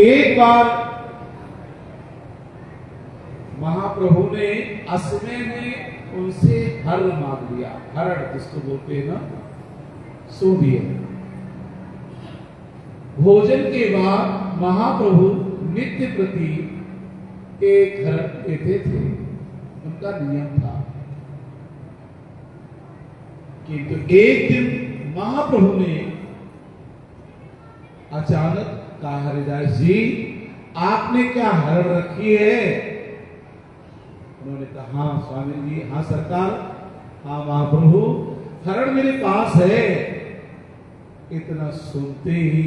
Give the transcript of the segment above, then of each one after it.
एक बार महाप्रभु ने असमय में उनसे हर मांग लिया। हरण जिसको बोलते हैं ना, सो दिए। भोजन के बाद महाप्रभु नित्य प्रति एक हरण लेते थे, उनका नियम था। किंतु एक दिन महाप्रभु ने अचानक कहा, हरिदास जी आपने क्या हरण रखी है? उन्होंने कहा, हाँ स्वामी जी, हाँ सरकार, हाँ महाप्रभु, हरण मेरे पास है। इतना सुनते ही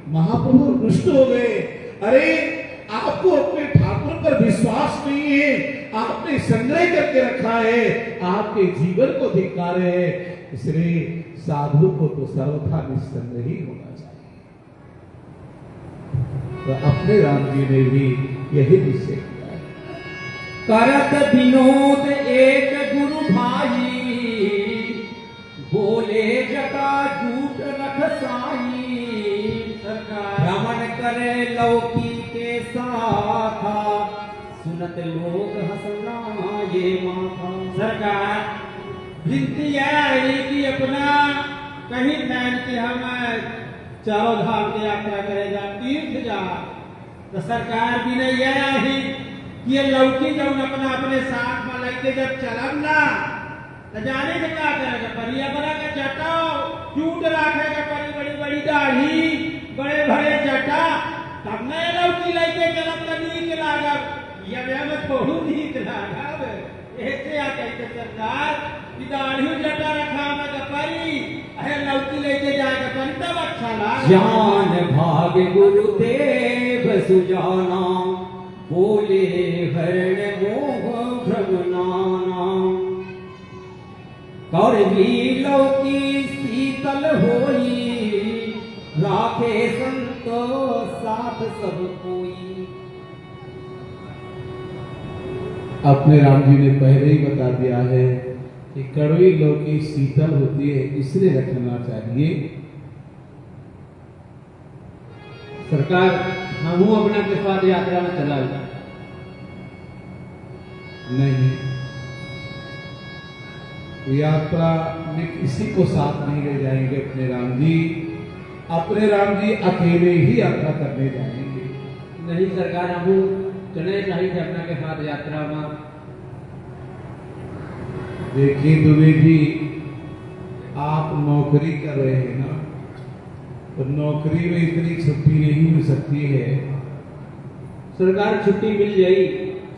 महाप्रभु रुष्ट हो गए। अरे आपको अपने ठाकुर पर विश्वास नहीं है, आपने संग्रह करके रखा है, आपके जीवन को धिक्कार है। इसलिए साधु को तो सर्वथा निस्संदेह ही होना चाहिए। तो अपने राम जी ने भी यही निश्चय किया है। करत विनोद एक गुरु भाई, बोले जटा झूठ रख साई। भ्रमण करे लौकी के साथा, सुनत लोग हंसना ये माथा। सरकार विनती यह है कि अपना कहीं फैन के हम चारों धाम की यात्रा करेगा, तीर्थ जा। तो सरकार भी नहीं यह है कि ये लौकी जब अपना अपने साथ में लेके जब चलब ना, तो जाने से क्या करेगा? परिया बड़ा का चटाओ चूट रखेगा, बड़ी बड़ी बड़ी दाढ़ी, बड़े बड़े जटा, तब न लौकी लेके चलब तो नीक लागब। ये में थोड़ू नीक लागब। ऐसे आ कहते सरकार कि दाढ़ी जटा रखा में परी, अरे लौकी लेके जाएगा परी तब अच्छा लाग। ज्ञान भाग गुरुदेव सुजाना, बोले हरण मोह भ्रम नाना। कौरवी लौकी शीतल होई, राखे संतो साथ सब कोई। अपने राम जी ने पहले ही बता दिया है कि कड़वी लौकी शीतल होती है, इसलिए रखना चाहिए। सरकार हम अपना के साथ यात्रा में चला नहीं, यात्रा में किसी को साथ नहीं ले जाएंगे अपने राम जी। अपने राम जी अकेले ही यात्रा करने जाएंगे। नहीं सरकार, हम चले चाहिए अपना के साथ यात्रा में। देखिए दुबे जी, आप नौकरी कर रहे हैं ना, तो नौकरी में इतनी छुट्टी नहीं मिल सकती है। सरकार छुट्टी मिल जाई,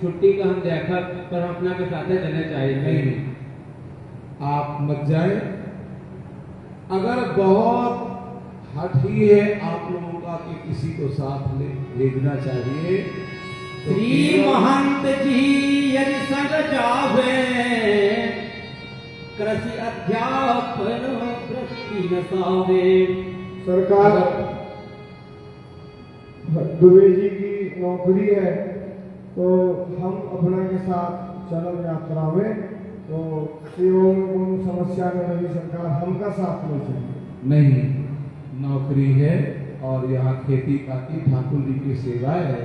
छुट्टी का हम देखा, पर हम अपना के साथ चलने चाहिए। नहीं, आप मत जाए। अगर बहुत हट ही है आप लोगों का कि किसी को साथ ले भेजना चाहिए, तो श्री महंत जी यदि संग जावे, कृषि अध्यापन वृत्ति नसावे। सरकार दुबे जी की नौकरी है, तो हम अपना के साथ चलब यात्रा में, तो सेवाओं में कोई समस्या न रही। सरकार हमका साथ में चाहिए। नहीं, नौकरी है और यहाँ खेती बाड़ी ठाकुर जी की सेवा है,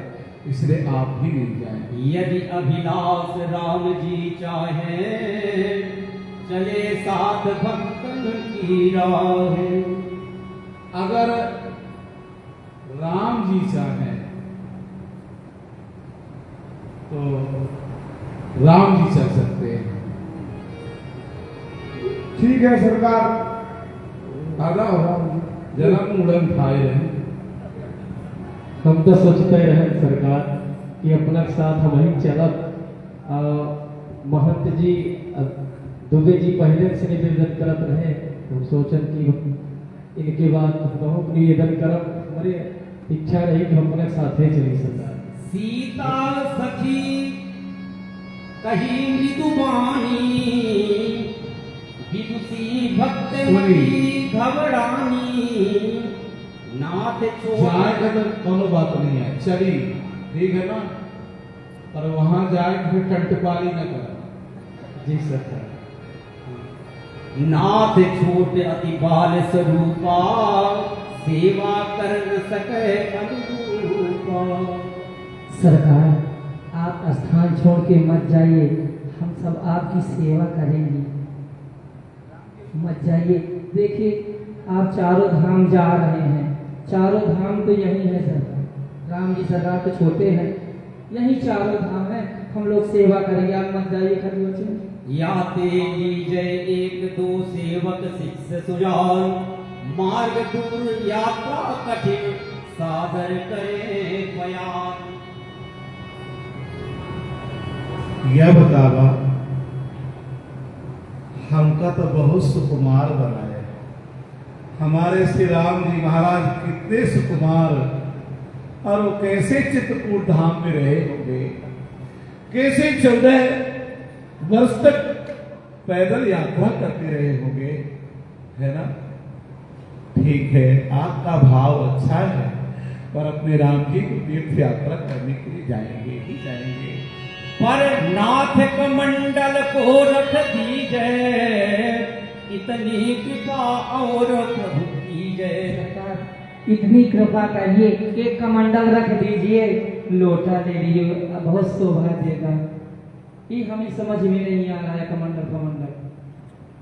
इसलिए आप भी मिल जाएं। यदि अभिलाष राम जी चाहे, चले साथ भक्तन की राह। अगर राम जी चाहें तो राम जी चल सकते हैं। ठीक है सरकार, आगा हो जरा मुड़न खाए रहे। हम तो सोचते रहे सरकार कि अपना साथ हम ही चलब। महंत जी दुबे जी पहले से निवेदन करत रहे, हम सोचन कि इनके बाद बहुत निवेदन करब, हमारे इच्छा रही कि हम अपने साथे चली सरकार। सीता सखी कही मृदुबानी, विदुषी भक्त मती घबरानी। नाथ जाए का तो कोनो बात नहीं है, चली ठीक है ना, पर वहां जाए फिर कंटपाली न कर। जी सरकार। नाथ छोट अति बाल स्वरूपा, सेवा कर न सके अनुरूपा। सरकार, आप स्थान छोड़ के मत जाइए, हम सब आपकी सेवा करेंगे। मत जाइए, देखिए आप चारों धाम जा रहे हैं, चारों धाम तो यही है सरकार। राम जी सरकार तो छोटे हैं, यही चारों धाम है, हम लोग सेवा करेंगे, आप मत जाइए खरगोचे। या तेजी जय एक दो सेवक शिष्य सुजान, मार्ग दूर यात्रा कठिन सादर करे बयान। यह बतावा, हमका तो बहुत सुकुमार बनाए, हमारे श्री राम जी महाराज कितने सुकुमार, और वो कैसे चित्रकूट धाम में रहे होंगे, कैसे 14 वर्ष तक पैदल यात्रा करते रहे होंगे, है ना। ठीक है, आपका भाव अच्छा है, पर अपने राम जी को तीर्थ यात्रा करने के लिए जाएंगे ही जाएंगे। पर नाथ कमंडल को रख दीजय, इतनी कृपा और प्रभु की जय। सरकार, इतनी कृपा करिए, एक कमंडल रख दीजिए, लोटा ले लीजिए, बहुत शोभा देगा। ये हमें समझ में नहीं आ रहा है, कमंडल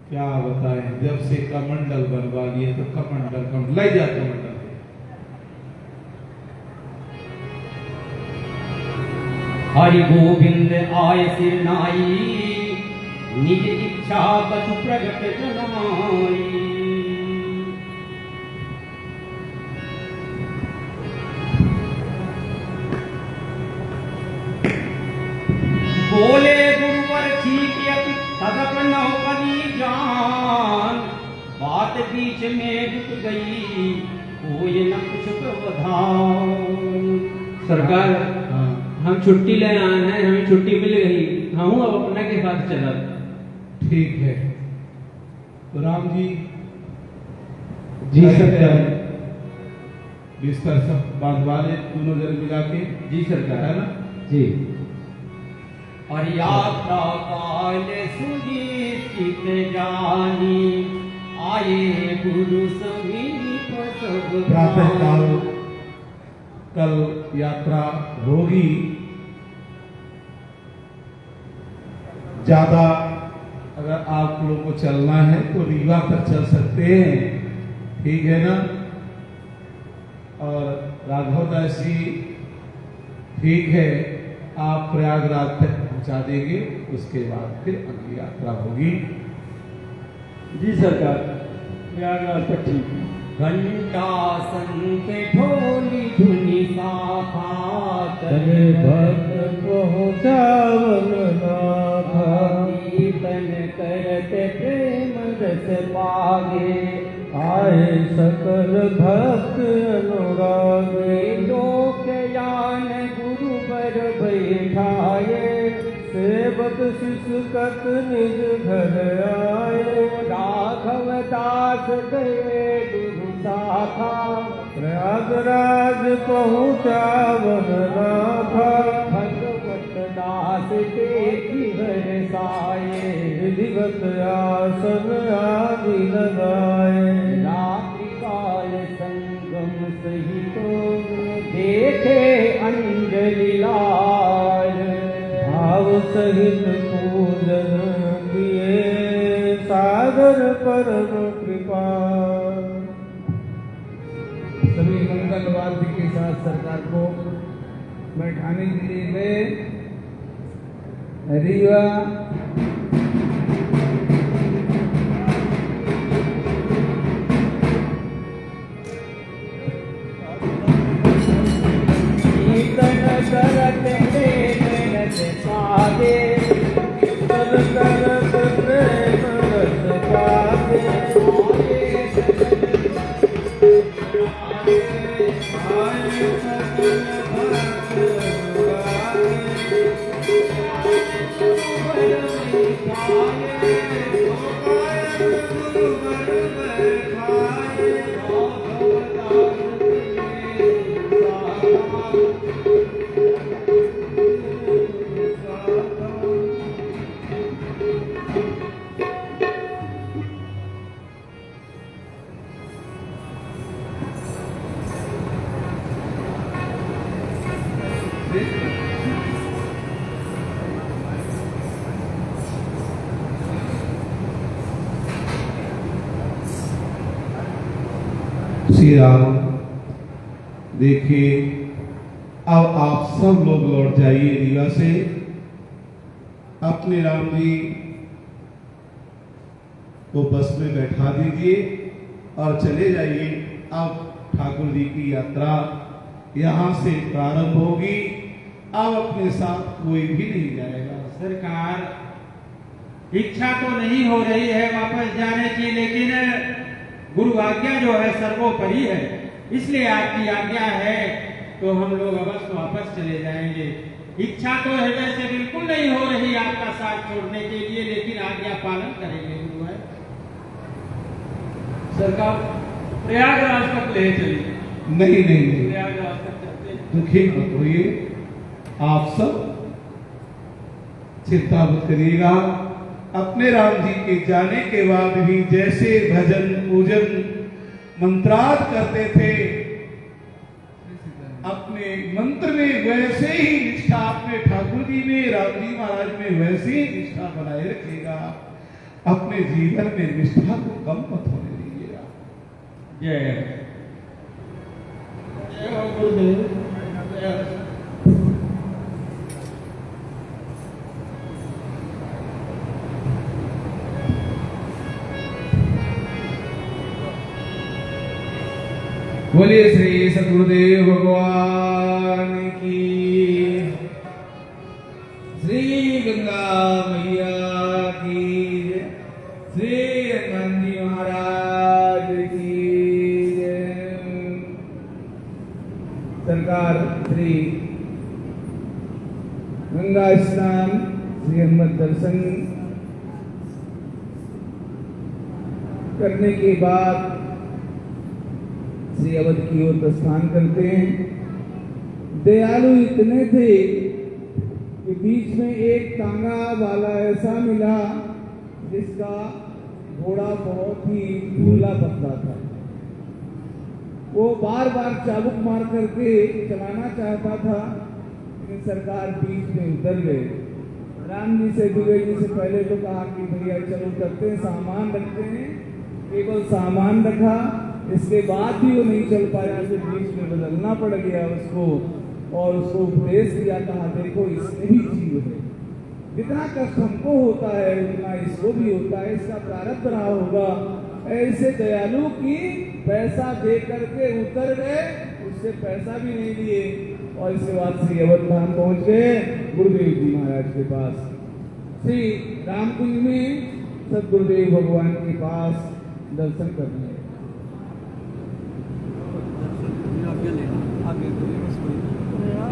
क्या बताएं, जब से कमंडल बनवा लिए तो कमंडल ले जा कमंडल। हरि गोविंद आय सिर नाई, निज इच्छा कछु प्रगट जनाई। बोले गुरुवर ठीक यति तदप नौकरी जान, बात बीच में रुक गई कोई न कुछ व्यवधान। सरकार, हम छुट्टी ले आए हैं, हमें छुट्टी मिल गई, हम अब अपने के साथ चला। ठीक है, तो राम जी जी सरकार। बिस्तर सब बांधवा ले, दोनों जन मिला के। जी सरकार। है ना। जी। और यात्रा काल सुनिश्चित जानी, आए गुरु समीप सब प्रातः काल कल यात्रा होगी, ज्यादा अगर आप लोगों को चलना है तो रीवा तक चल सकते हैं, ठीक है ना। और राघव दास जी, ठीक है, आप प्रयागराज तक पहुंचा देंगे, उसके बाद फिर अगली यात्रा होगी। जी सरकार, प्रयागराज तक ठीक है। घंटा संत ढोली धुनि साखात, तने भक्त पहुँचावन नाथा, कीर्तन करते प्रेम रस पागे। आए सकल भक्त अनुरागे, लोक यान गुरु बर बैठाए, सेवक शिष्यकत निज घर आए। राघव दास गए गुरु शाखा, प्रयागराज पहुँचावन नाथा, भगवत दास देखी बरसाए। विधिवत आसन आदि लगाए। रात्रि काल संगम सहित देखे अंजलि लाल, भाव सहित पूजन किए, सागर परम कृपा। सभी मंगलवाद्य के साथ सरकार को बैठाने के लिए गए रीवा। कीर्तन करत प्रेम रस पागे, कर करत प्रेम रस पागे। आए सकल भक्त श्री राम, देखिए अब आप सब लोग लौट जाइए रीवा से। अपने राम जी को बस में बैठा दीजिए और चले जाइए। अब ठाकुर जी की यात्रा यहाँ से प्रारंभ होगी। अब अपने साथ कोई भी नहीं जाएगा। सरकार इच्छा तो नहीं हो रही है वापस जाने की, लेकिन गुरु आज्ञा जो है सर्वोपरि है, इसलिए आपकी आज्ञा है तो हम लोग अवश्य वापस चले जाएंगे। इच्छा तो हृदय से बिल्कुल नहीं हो रही आपका साथ छोड़ने के लिए, लेकिन आज्ञा पालन करेंगे गुरु है। सरकार प्रयागराज तक ले चलिए। नहीं नहीं नहीं, प्रयागराज तक चलते हैं। दुखी मत होइए। आप सब चिंता मत करिएगा। अपने राम जी के जाने के बाद भी जैसे भजन पूजन मंत्रार्थ करते थे, अपने मंत्र में वैसे ही निष्ठा, अपने ठाकुर जी में, राम जी महाराज में वैसे ही निष्ठा बनाए रखिएगा। अपने जीवन में निष्ठा को कम मत होने दीजिएगा। जय जय हो गुरुदेव। बोलिए श्री सद्गुरुदेव भगवान की, श्री गंगा मैया की जय, श्री हनुमान जी महाराज की जय। सरकार श्री गंगा स्नान, श्री हनुमत दर्शन करने के बाद श्री अवध की ओर प्रस्थान करते हैं। दयालु इतने थे कि बीच में एक तांगा वाला ऐसा मिला जिसका घोड़ा बहुत ही दुबला पतला था। वो बार बार चाबुक मार करके चलाना चाहता था, लेकिन सरकार बीच में उतर गए। राम जी से दुबे जी से पहले तो कहा कि भैया चलो करते हैं, सामान रखते हैं। केवल सामान रखा, इसके बाद भी वो नहीं चल पाया, तो बीच में बदलना पड़ गया उसको और उसको उपदेश दिया। कहा देखो इसमें ही जीव है, जितना कष्ट हमको होता है उतना इसको भी होता है, इसका प्रारब्ध रहा होगा। ऐसे दयालु की पैसा दे करके उतर गए, उससे पैसा भी नहीं लिए और इसके बाद श्री अवध धाम पहुंच गए गुरुदेव जी महाराज के पास। श्री रामकुंज में सदगुरुदेव भगवान के पास दर्शन करने।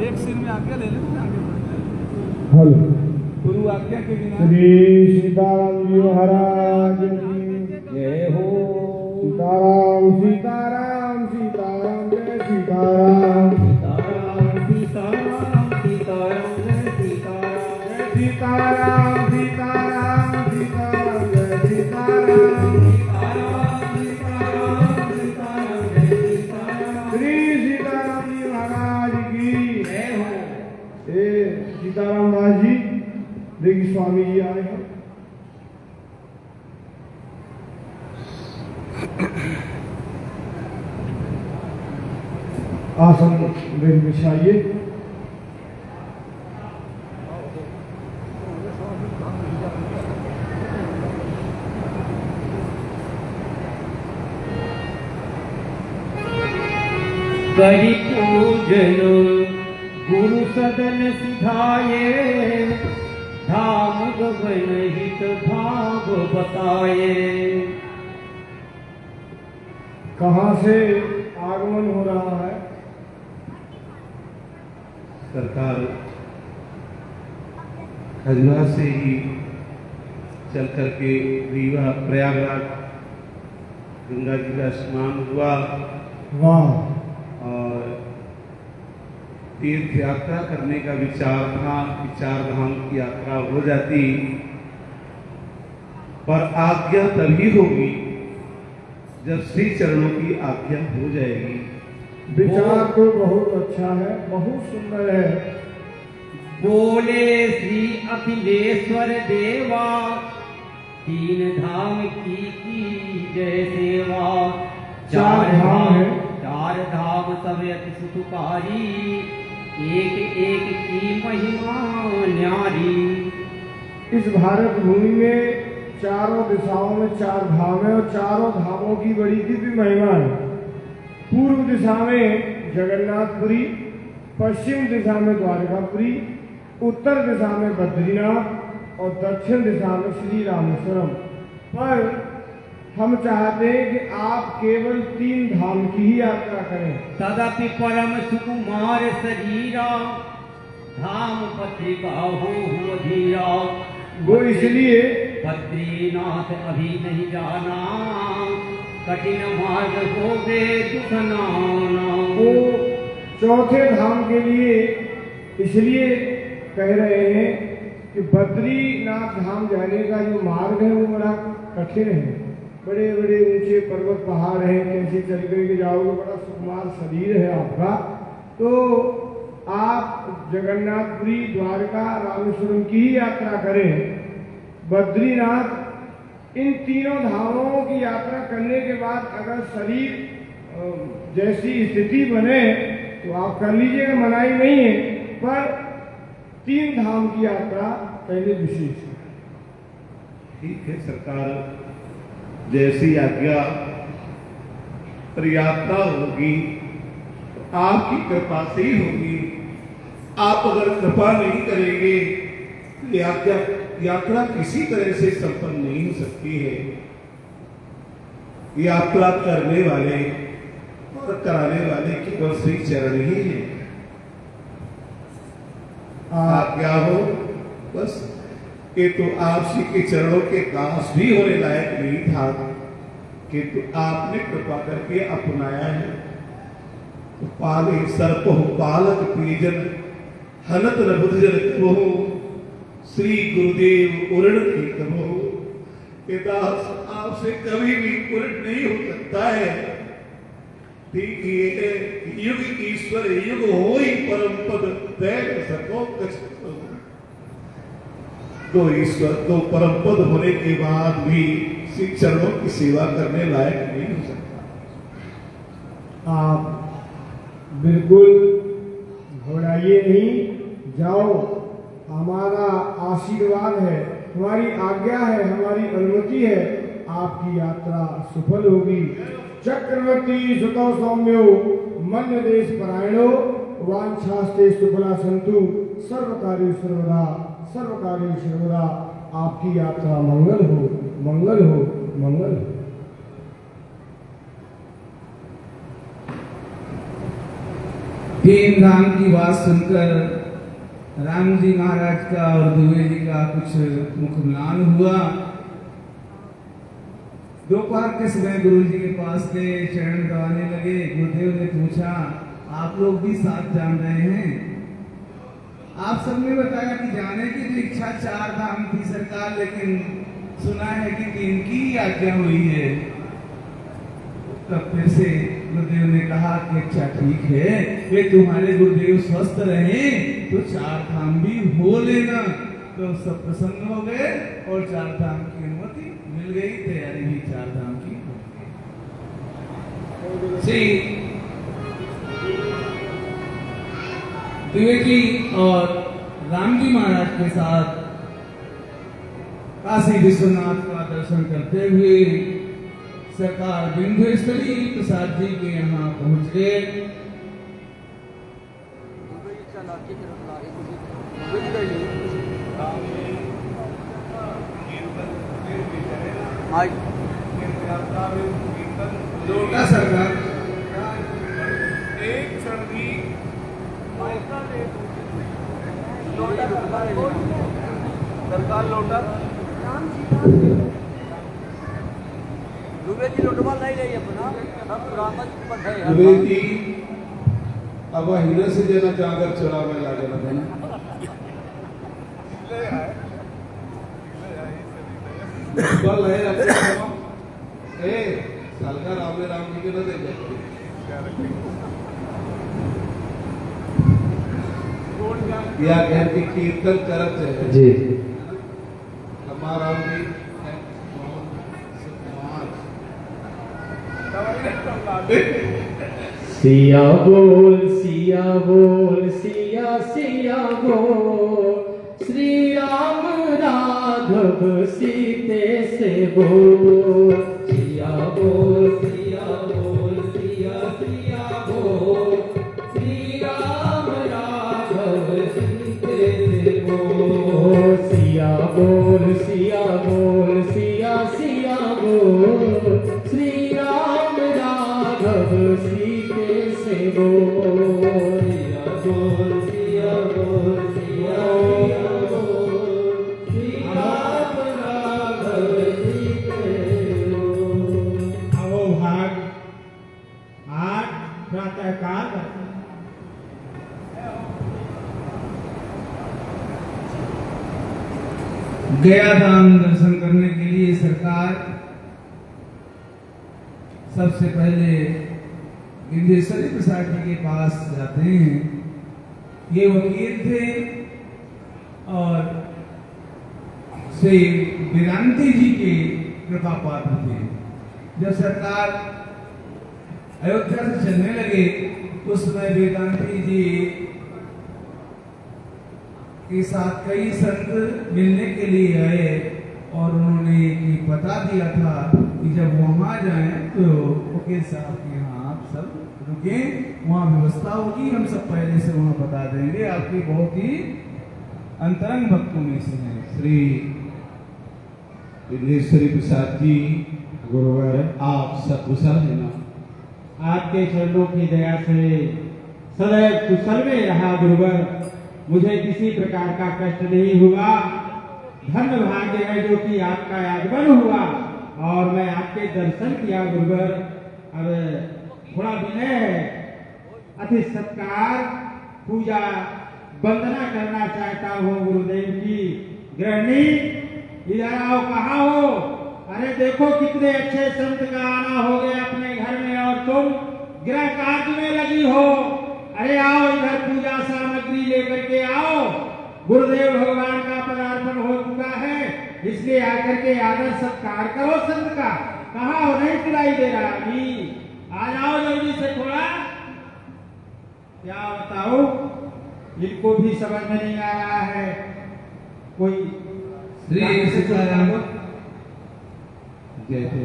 एक सिर में आज्ञा ले लेते आगे हेलो, गुरु आज्ञा के बिना श्री सीताराम जी महाराज की जय हो। सीताराम सीताराम सीताराम जय सीताराम सीताराम सीताराम सीताराम जय सीताराम जय सीताराम सीताराम सीताराम जय सीताराम श्री सीताराम जी महाराज की जय हो। सीताराम दास जी देखिए स्वामी जी आए हैं। आसन बिछाइए। करी पूजन गुरु सदन सिधाए, धाम गगन हित भाव बताए। कहाँ से आगमन हो रहा है? सरकार खजुआ से ही चल करके रीवा प्रयागराज गंगा जी का स्नान हुआ वाह, और तीर्थ यात्रा करने का विचार था कि 4 धाम की यात्रा हो जाती, पर आज्ञा तभी होगी जब श्री चरणों की आज्ञा हो जाएगी। विचार तो बहुत अच्छा है, बहुत सुंदर है, बोले श्री अखिलेश्वर देवा, तीन धाम की जय सेवा। चार धाम है। चार धाम सब अति सुखकारी, एक एक की महिमा न्यारी। इस भारत भूमि में चारों दिशाओं में चार धाम है और चारों धामों की बड़ी दिव्य महिमा है। पूर्व दिशा में जगन्नाथपुरी, पश्चिम दिशा में द्वारकापुरी, उत्तर दिशा में बद्रीनाथ और दक्षिण दिशा में श्री रामेश्वरम। पर हम चाहते हैं कि आप केवल 3 धाम की ही यात्रा करें। तदपि परम सुकुमार शरीरा, धाम पत्रिका हो धीरा। वो इसलिए बद्रीनाथ अभी नहीं जाना, कठिन मार्ग हो गए दुखनाना। वो चौथे धाम के लिए इसलिए कह रहे हैं कि बद्रीनाथ धाम जाने का जो मार्ग है वो बड़ा कठिन है। बड़े बड़े ऊंचे पर्वत पहाड़ हैं, कैसे चल करके जाओगे, बड़ा सुकुमार शरीर है आपका। तो आप जगन्नाथपुरी, द्वारका, रामेश्वरम की ही यात्रा करें। बद्रीनाथ, इन तीनों धामों की यात्रा करने के बाद अगर शरीर जैसी स्थिति बने तो आप कर लीजिएगा, मनाही नहीं है। पर 3 धाम की यात्रा पहले विशेष है। ठीक है सरकार, जैसी आज्ञा। पर यात्रा होगी तो आपकी कृपा से ही होगी। आप अगर कृपा नहीं करेंगे तो यात्रा किसी तरह से संपन्न नहीं हो सकती है। यात्रा करने वाले और कराने वाले केवल श्री चरण ही है। आज्ञा हो बस। कि तो आप श्री के चरणों के दास भी होने लायक नहीं था, किंतु आपने कृपा करके अपनाया है। तो पाले सर्प हो पालक प्रियजन, हनत न बुद्धजन कहो, श्री गुरुदेव उरण की कहो। ये दास आपसे कभी भी उलट नहीं हो सकता है। ठीक ये युग ईश्वर युग हो ही परम पद तैग सको कछ। तो ईश्वर तो परम पद होने के बाद भी श्री चरणों की सेवा करने लायक नहीं हो सकता। आप बिल्कुल घबराइए नहीं, जाओ। हमारा आशीर्वाद है, हमारी आज्ञा है, हमारी अनुमति है, आपकी यात्रा सफल होगी। चक्रवर्ती सुतो सौम्यो मन्य देश परायणो, वांछास्ते सुफला संतु, सर्वकार्य सर्वदा सर्वकार्य सर्वदा। आपकी यात्रा मंगल हो, मंगल हो, मंगल हो। तीन धाम की बात सुनकर राम जी महाराज का और दुबे जी का कुछ मुखम्लान हुआ। दोपहर के समय गुरु जी के पास गए, चरण दबाने लगे। गुरुदेव ने पूछा, आप लोग भी साथ जान रहे हैं? आप सबने बताया कि जाने की तो इच्छा 4 धाम थी सरकार, लेकिन सुना है कि 3 की आज्ञा हुई है। तब फिर से गुरुदेव ने कहा कि अच्छा ठीक है, वे तुम्हारे गुरुदेव स्वस्थ रहे तो 4 धाम भी हो लेना। तो सब प्रसन्न हो गए और 4 धाम की अनुमति मिल गई। तैयारी भी 4 धाम की श्री द्विवेदी और राम जी महाराज के साथ काशी विश्वनाथ का दर्शन करते हुए सरकार बिंदुस्थली प्रसाद जी के यहाँ पहुंच गए। लोटा सरकार एक क्षण भी सरकार लोटा दुबे जी लोटवा नहीं रही अपना, हम पुराना पर है। दुबे जी अब हीरा से जना चादर चुरा में ला देना था ना। कल है अपने ए सालका राम जी के न दे जाते। या घर की कीर्तन करत है जी हमारा भी सिया बोल सिया बोल सिया सिया बोल श्री राम राघव सीते से बोल सिया बोल सिया बोल सिया सिया बोल श्री राम राघव सीते से बोल सिया बोल सिया बोल सिया सिया बोल श्री राम राघव सीते से बोल सिया बोल सिया बोल सिया सिया बोल श्री राम राघव सीते से बोल। अहो भाग आज प्रातःकाल गया धाम दर्शन करने के लिए सरकार सबसे पहले विंध्येश्वरी प्रसाद जी के पास जाते हैं। ये वकील थे और श्री वेदांती जी के कृपा पात्र थे। जब सरकार अयोध्या से चलने लगे उस समय वेदांती जी के साथ कई संत मिलने के लिए आए और उन्होंने ये पता दिया था कि जब वहां जाएं तो वकील साहब के यहाँ आप सब रुके, वहां व्यवस्था होगी, हम सब पहले से वहां बता देंगे। आपके बहुत ही अंतरंग भक्तों में से हैं। श्री विंध्येश्वरी प्रसाद जी गुरुवर आप सकुशल है ना? आपके चरणों की दया से सदैव कुशल में रहा गुरुवर। मुझे किसी प्रकार का कष्ट नहीं हुआ। धन्य भाग्य है जो कि आपका आगमन हुआ और मैं आपके दर्शन किया गुरुवर। अब थोड़ा विनय है, अति सत्कार पूजा वंदना करना चाहता हूँ गुरुदेव की। गृहिणी इधर आओ, कहाँ हो? अरे देखो कितने अच्छे संत का आना हो गया अपने घर में और तुम गृह कार्य में लगी हो। अरे आओ इधर, पूजा सामग्री लेकर के आओ। गुरुदेव भगवान का पदार्पण हो चुका है, इसलिए आकर के आदर सत्कार करो संत का। कहाँ हो? नहीं सुनाई दे रहा अभी। आ जाओ जल्दी से थोड़ा। क्या बताओ, इनको भी समझ में नहीं आ रहा है। कोई श्री सीताराम जय थे।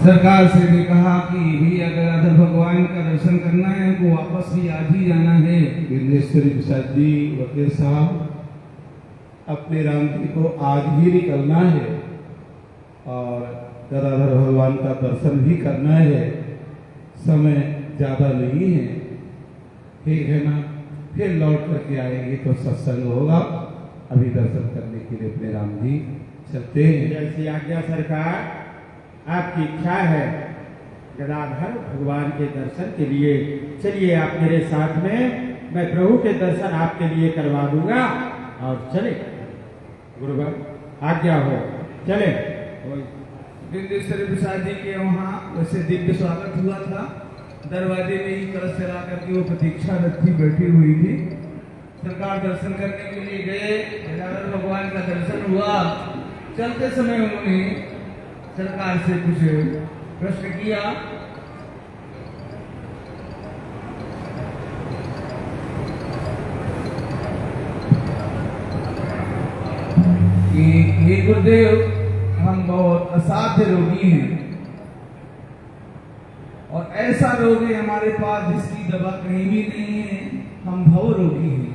सरकार से भी कहा कि भी अगर अगर भगवान का दर्शन करना है तो वापस भी आज ही जाना है। विंध्येश्वरी प्रसाद जी वकील साहब, अपने राम जी को आज ही निकलना है और गदाधर भगवान का दर्शन भी करना है। समय ज्यादा नहीं है, ठीक है ना? फिर लौट करके आएंगे तो सत्संग होगा। अभी दर्शन करने के लिए अपने राम जी चलते हैं। जैसी आज्ञा सरकार, आपकी इच्छा है गदाधर भगवान के दर्शन के लिए चलिए आप मेरे साथ में, मैं प्रभु के दर्शन आपके लिए करवा दूंगा और चले। गुरुवर आज्ञा हो, चले। विंध्येश्वरी प्रसाद जी के वहाँ वैसे दिव्य स्वागत हुआ था। दरवाजे में ही कलश चला करके वो प्रतीक्षारत थी, बैठी हुई थी। सरकार दर्शन करने के लिए गए, गदाधर भगवान का दर्शन हुआ। चलते समय उन्होंने सरकार से कुछ प्रश्न किया। कि हे गुरुदेव, हम बहुत असाध्य रोगी हैं और ऐसा रोग है हमारे पास जिसकी दवा कहीं भी नहीं है। हम भव रोगी हैं,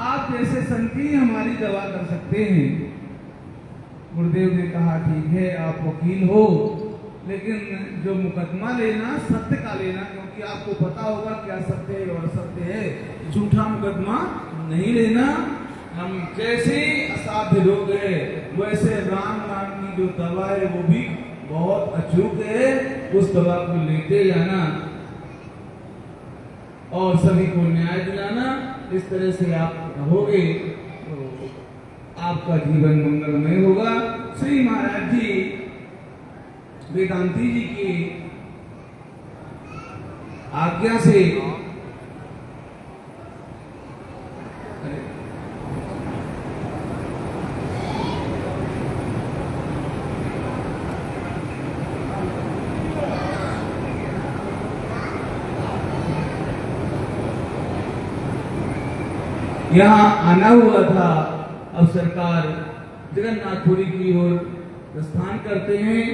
आप जैसे संत ही हमारी दवा कर सकते हैं। गुरुदेव ने कहा ठीक है, आप वकील हो, लेकिन जो मुकदमा लेना सत्य का लेना, क्योंकि आपको पता होगा क्या सत्य है और असत्य है। झूठा मुकदमा नहीं लेना। हम जैसे असाध्य रोग है वैसे राम नाम की जो दवा है वो भी बहुत अचूक है, उस दवा को लेते जाना और सभी को न्याय दिलाना। इस तरह से आप रहोगे तो आपका जीवन मंगलमय होगा। श्री महाराज जी वेदांती जी की आज्ञा से यहाँ आना हुआ था। अब सरकार जगन्नाथपुरी की ओर प्रस्थान करते हैं।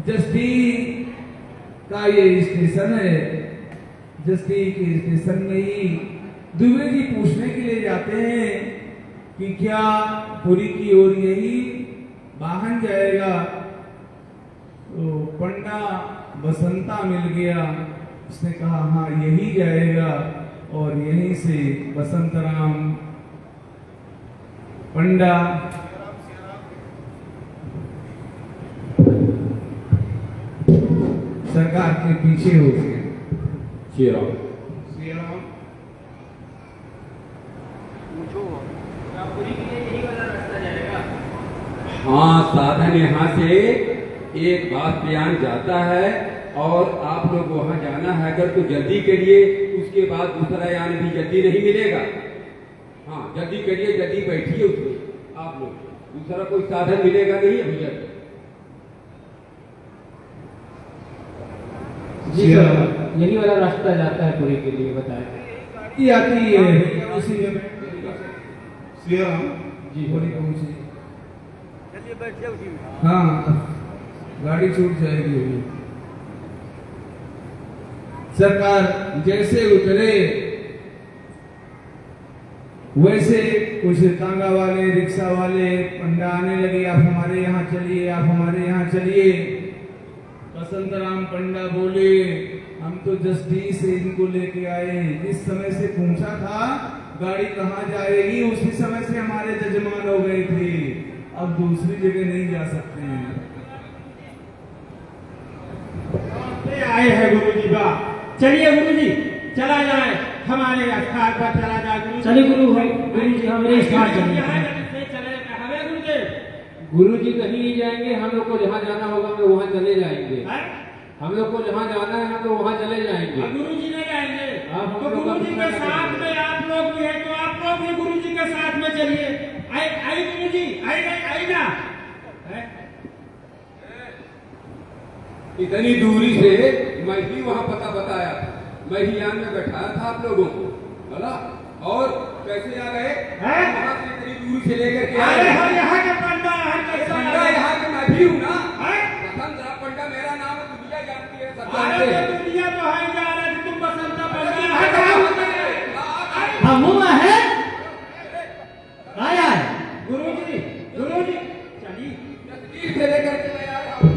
जस्टी का ये स्टेशन है। जस्टी के स्टेशन में ही दुबे जी पूछने के लिए जाते हैं कि क्या पुरी की ओर यही वाहन जाएगा। तो पंडा बसंता मिल गया। उसने कहा हाँ यही जाएगा और यहीं से बसंतराम पंडा सरकार के पीछे हो गए। श्री राम। श्री राम। हाँ, साधन यहाँ से एक बात बयान जाता है और आप लोग वहाँ जाना है अगर तो जल्दी करिए, उसके बाद दूसरा यान भी जल्दी नहीं मिलेगा। हाँ जल्दी करिए, जल्दी बैठिए उसमें आप लोग, दूसरा कोई साधन मिलेगा नहीं अभी तक। जी सर, यही वाला रास्ता जाता है पुरी के लिए, बताएं। ये आती है उसी में श्री राम जी होली पहुंची। चलिए बैठ जाओ उसी में। हाँ गाड़ी छूट जाएगी। सरकार जैसे उतरे वैसे कुछ तांगा वाले रिक्शा वाले पंडा आने लगे, आप हमारे यहाँ चलिए, आप हमारे यहाँ चलिए। बसंतराम पंडा बोले हम तो जस्टी से इनको लेके आए, जिस समय से पूछा था गाड़ी कहाँ जाएगी उसी समय से हमारे जजमान हो गए थे, अब दूसरी जगह नहीं जा सकते हैं। आए हैं गुरु जी का, चलिए गुरु जी चला जाए, हमारे स्थान पर चला जाए गुरु। चलिए गुरु जी हमारे स्थान चलिए। हमें गुरु जी गुरु जी कहीं नहीं जाएंगे, हम लोग को जहाँ जाना होगा हम लोग वहाँ चले जाएंगे। हैं? हम लोग को जहाँ जाना है हम लोग वहाँ चले जाएंगे। गुरु जी नहीं जाएंगे। आप हम तो लोग गुरु जी अपना के साथ करेंगे। में आप लोग भी हैं, तो आप लोग भी गुरु जी के साथ में चलिए। आई गुरु जी, आई ना। हैं? इतनी दूरी से मैं ही वहाँ पता बताया था, मैं ही यान में बैठाया था आप लोगों को, बोला और कैसे आ गए हैं? वहाँ से इतनी दूरी से लेकर के अरे आए। हम यहाँ के पंडा हैं, कैसे पंडा आए? यहाँ के मैं भी हूँ ना। हैं? बसंतराम पंडा मेरा नाम है, दुनिया जानती है, सब अरे जानते ये हैं। दुनिया तो है जा रहा है, तुम बसंता पंडा अरे है। हम है आया है। गुरु जी चलिए। जस्टीर से लेकर के मैं आया हूँ।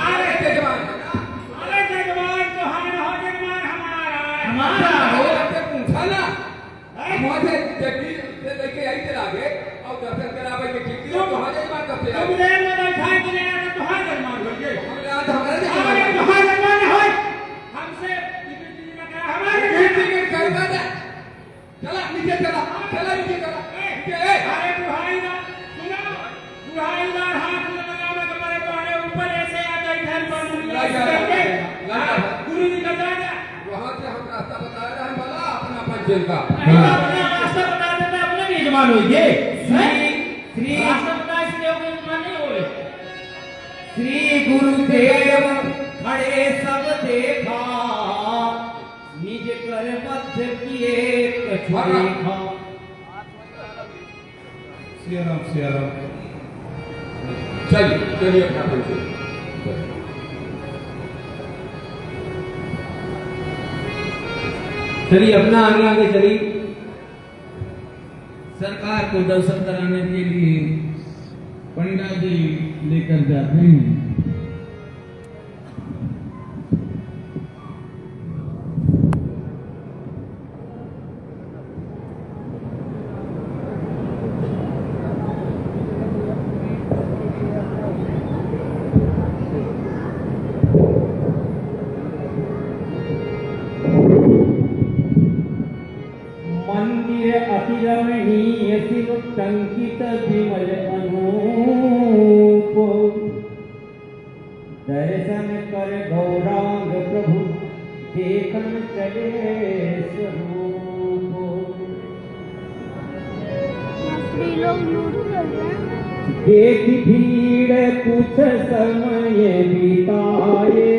अरे जजमान है ना। अरे जगवान तो है ना, जगवान हमारा है। हमारा हो आपसे पूछा ना, हैं? वहाँ से जस्टीर से लेके आई चला गए और दर्शन करावे के ठीक थी, तो वहाँ जजमान कब से तुम आए? रेल में बैठा के ले आए तो हाँ जगवान हो गए। हमने आज हमारे अरे जजमान तो हाँ जगवान हो। हमसे टिकट जी ने कहा हमारे टिकट करवा दे। चला नीचे चला, चला नीचे चला। नीचे ए। अरे दुहाई ना सुनो, दुहाई ना हाथ लगाओ ना तुम्हारे तुम्हारे ऊपर ऐसे आ गई घर पर गुरु जी का दादा वहाँ से हम रास्ता बता रहे हैं, बोला अपना पंचन का। अपना रास्ता बता देता, अपने भी जमान होइए। श्री रास्ता बता इसलिए होगे जमान नहीं होगे। श्री गुरुदेव खड़े सब देखा, निज कर मध्य किए कछु देखा। श्री राम श्री राम। चलिए चलिए अपना पंचन। चलिए अपना आगे आगे चलिए। सरकार को दर्शन कराने के लिए पंडा जी लेकर जाते हैं। मंदिर अति रमणीय शिव टंकित विमल अनूप, दर्शन कर गौरांग प्रभु देखन चले स्वरूप। स्त्री लोग लूडो खेल रहे हैं। देख भीड़ कुछ समय बिताए,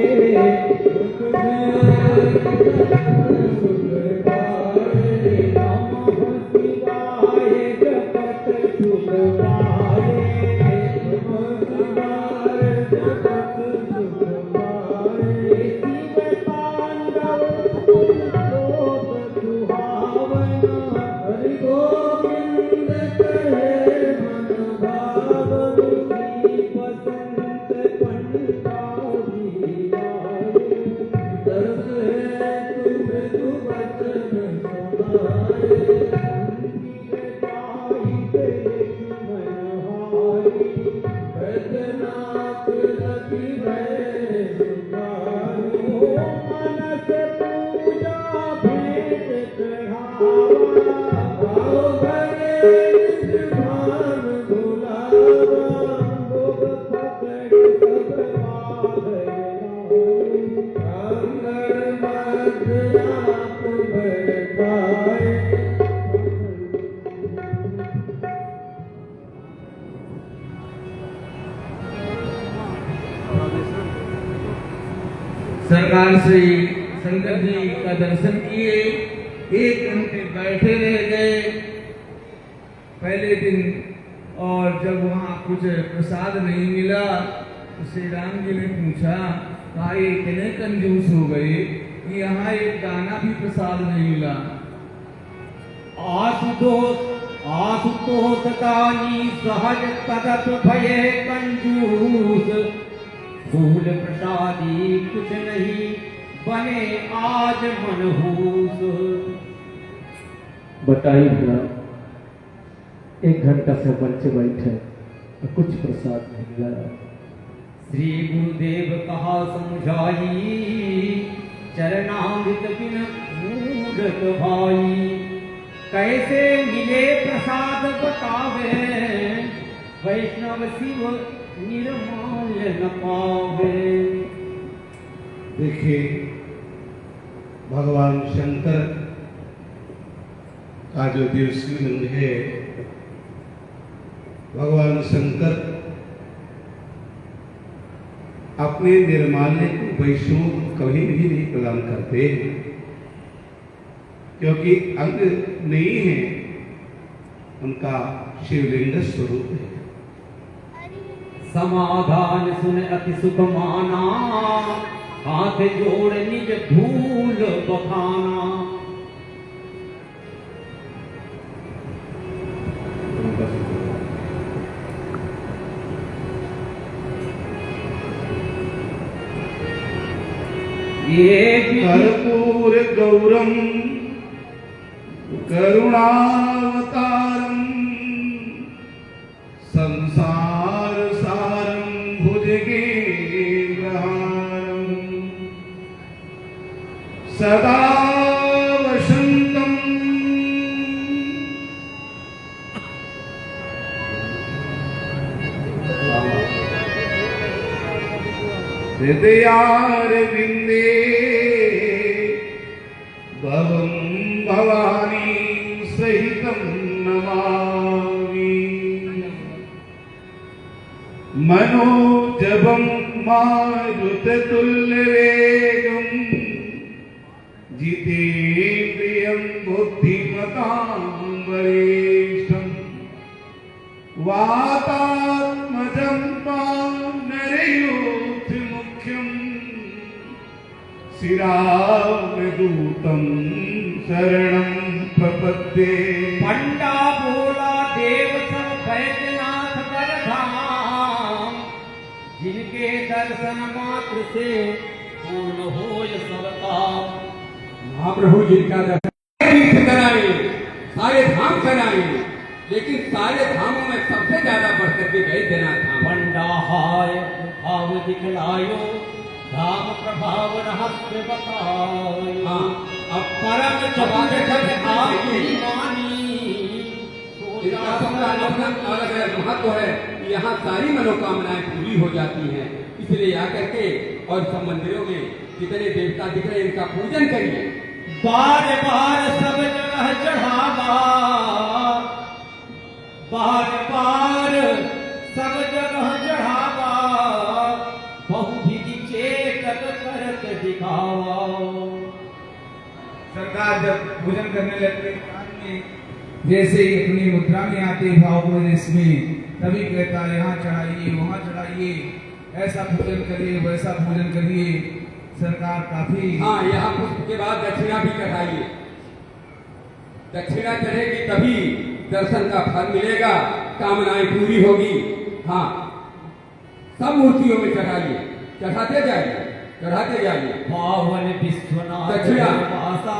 सरकार श्री शंकर जी का दर्शन किए, 1 घंटे बैठे रह गए पहले दिन। और जब वहाँ कुछ प्रसाद नहीं मिला तो श्री राम जी ने पूछा, भाई इतने कंजूस हो गए कि यहाँ एक दाना भी प्रसाद नहीं मिला। आशुतोष दानी सहज तदप भये कंजूस, फूल प्रसादी कुछ नहीं बने आज मनहूस। बताइए भला, 1 घंटा से बच्चे बैठे और कुछ प्रसाद नहीं मिला। श्री गुरुदेव कहा समझाई, चरणामृत बिन मूढ़त भाई। कैसे मिले प्रसाद बतावे, वैष्णव शिव निर्माल्य न पावे। देखिए, भगवान शंकर का जो दिव्यलिंग है, भगवान शंकर अपने निर्माल्य को वैष्णव को कभी भी नहीं प्रदान करते, क्योंकि अंग नहीं है, उनका शिवलिंग स्वरूप है। समाधान सुन अति सुख माना, हाथ जोड़ निज धूल बखाना। ये कर्पूर गौरम करुणावतारम, संसार सारम भुजगेन्द्रहारम, सदा वसंतम हृदयारविंदे भवं भवानी सहितं नमामि। मनोजवं मारुततुल्यवेगं, जितेन्द्रियं बुद्धिमतां वरिष्ठं, वातात्मजं नरयोधमुख्यं, शिरावधूतं शरणं प्रपद्ये। पंडा बोला देव सब बैद्यनाथ बरधाम, जिनके दर्शन मात्र से पूर्ण होय सब काम। महाप्रभु जिनका दर्शन तीर्थ कराए, सारे धाम कराए, लेकिन सारे धामों में सबसे ज्यादा बढ़ करके वैद्यनाथ धाम। पंडा हाय भाव दिखलायो, धाम प्रभाव रहस्य बतायो। हाँ, अब परम चतुर आही मानी, इनका सबका अलग अलग महत्व है। यहाँ सारी मनोकामनाएं पूरी हो जाती हैं, इसलिए आकर के और सब मंदिरों में जितने देवता दिख रहे हैं इनका पूजन करिए। बार बार सब जगह चढ़ावा, बार बार सब जगह चढ़ावा, बहुविधि चेतक करत दिखावा। सरकार जब पूजन करने लगते हैं, जैसे ही अपनी मुद्रा में आते भाव में तभी कहता है यहाँ चढ़ाइए वहाँ चढ़ाइए, ऐसा पूजन करिए वैसा पूजन करिए। सरकार काफी हाँ, यहाँ पुष्प के बाद दक्षिणा भी चढ़ाइए। दक्षिणा चढ़ेगी तभी दर्शन का फल मिलेगा, कामनाएं पूरी होगी। हाँ, सब मूर्तियों में चढ़ाइए, चढ़ाते जाइए, चढ़ाते जाइए। पावन विश्वनाथ दक्षिणा आशा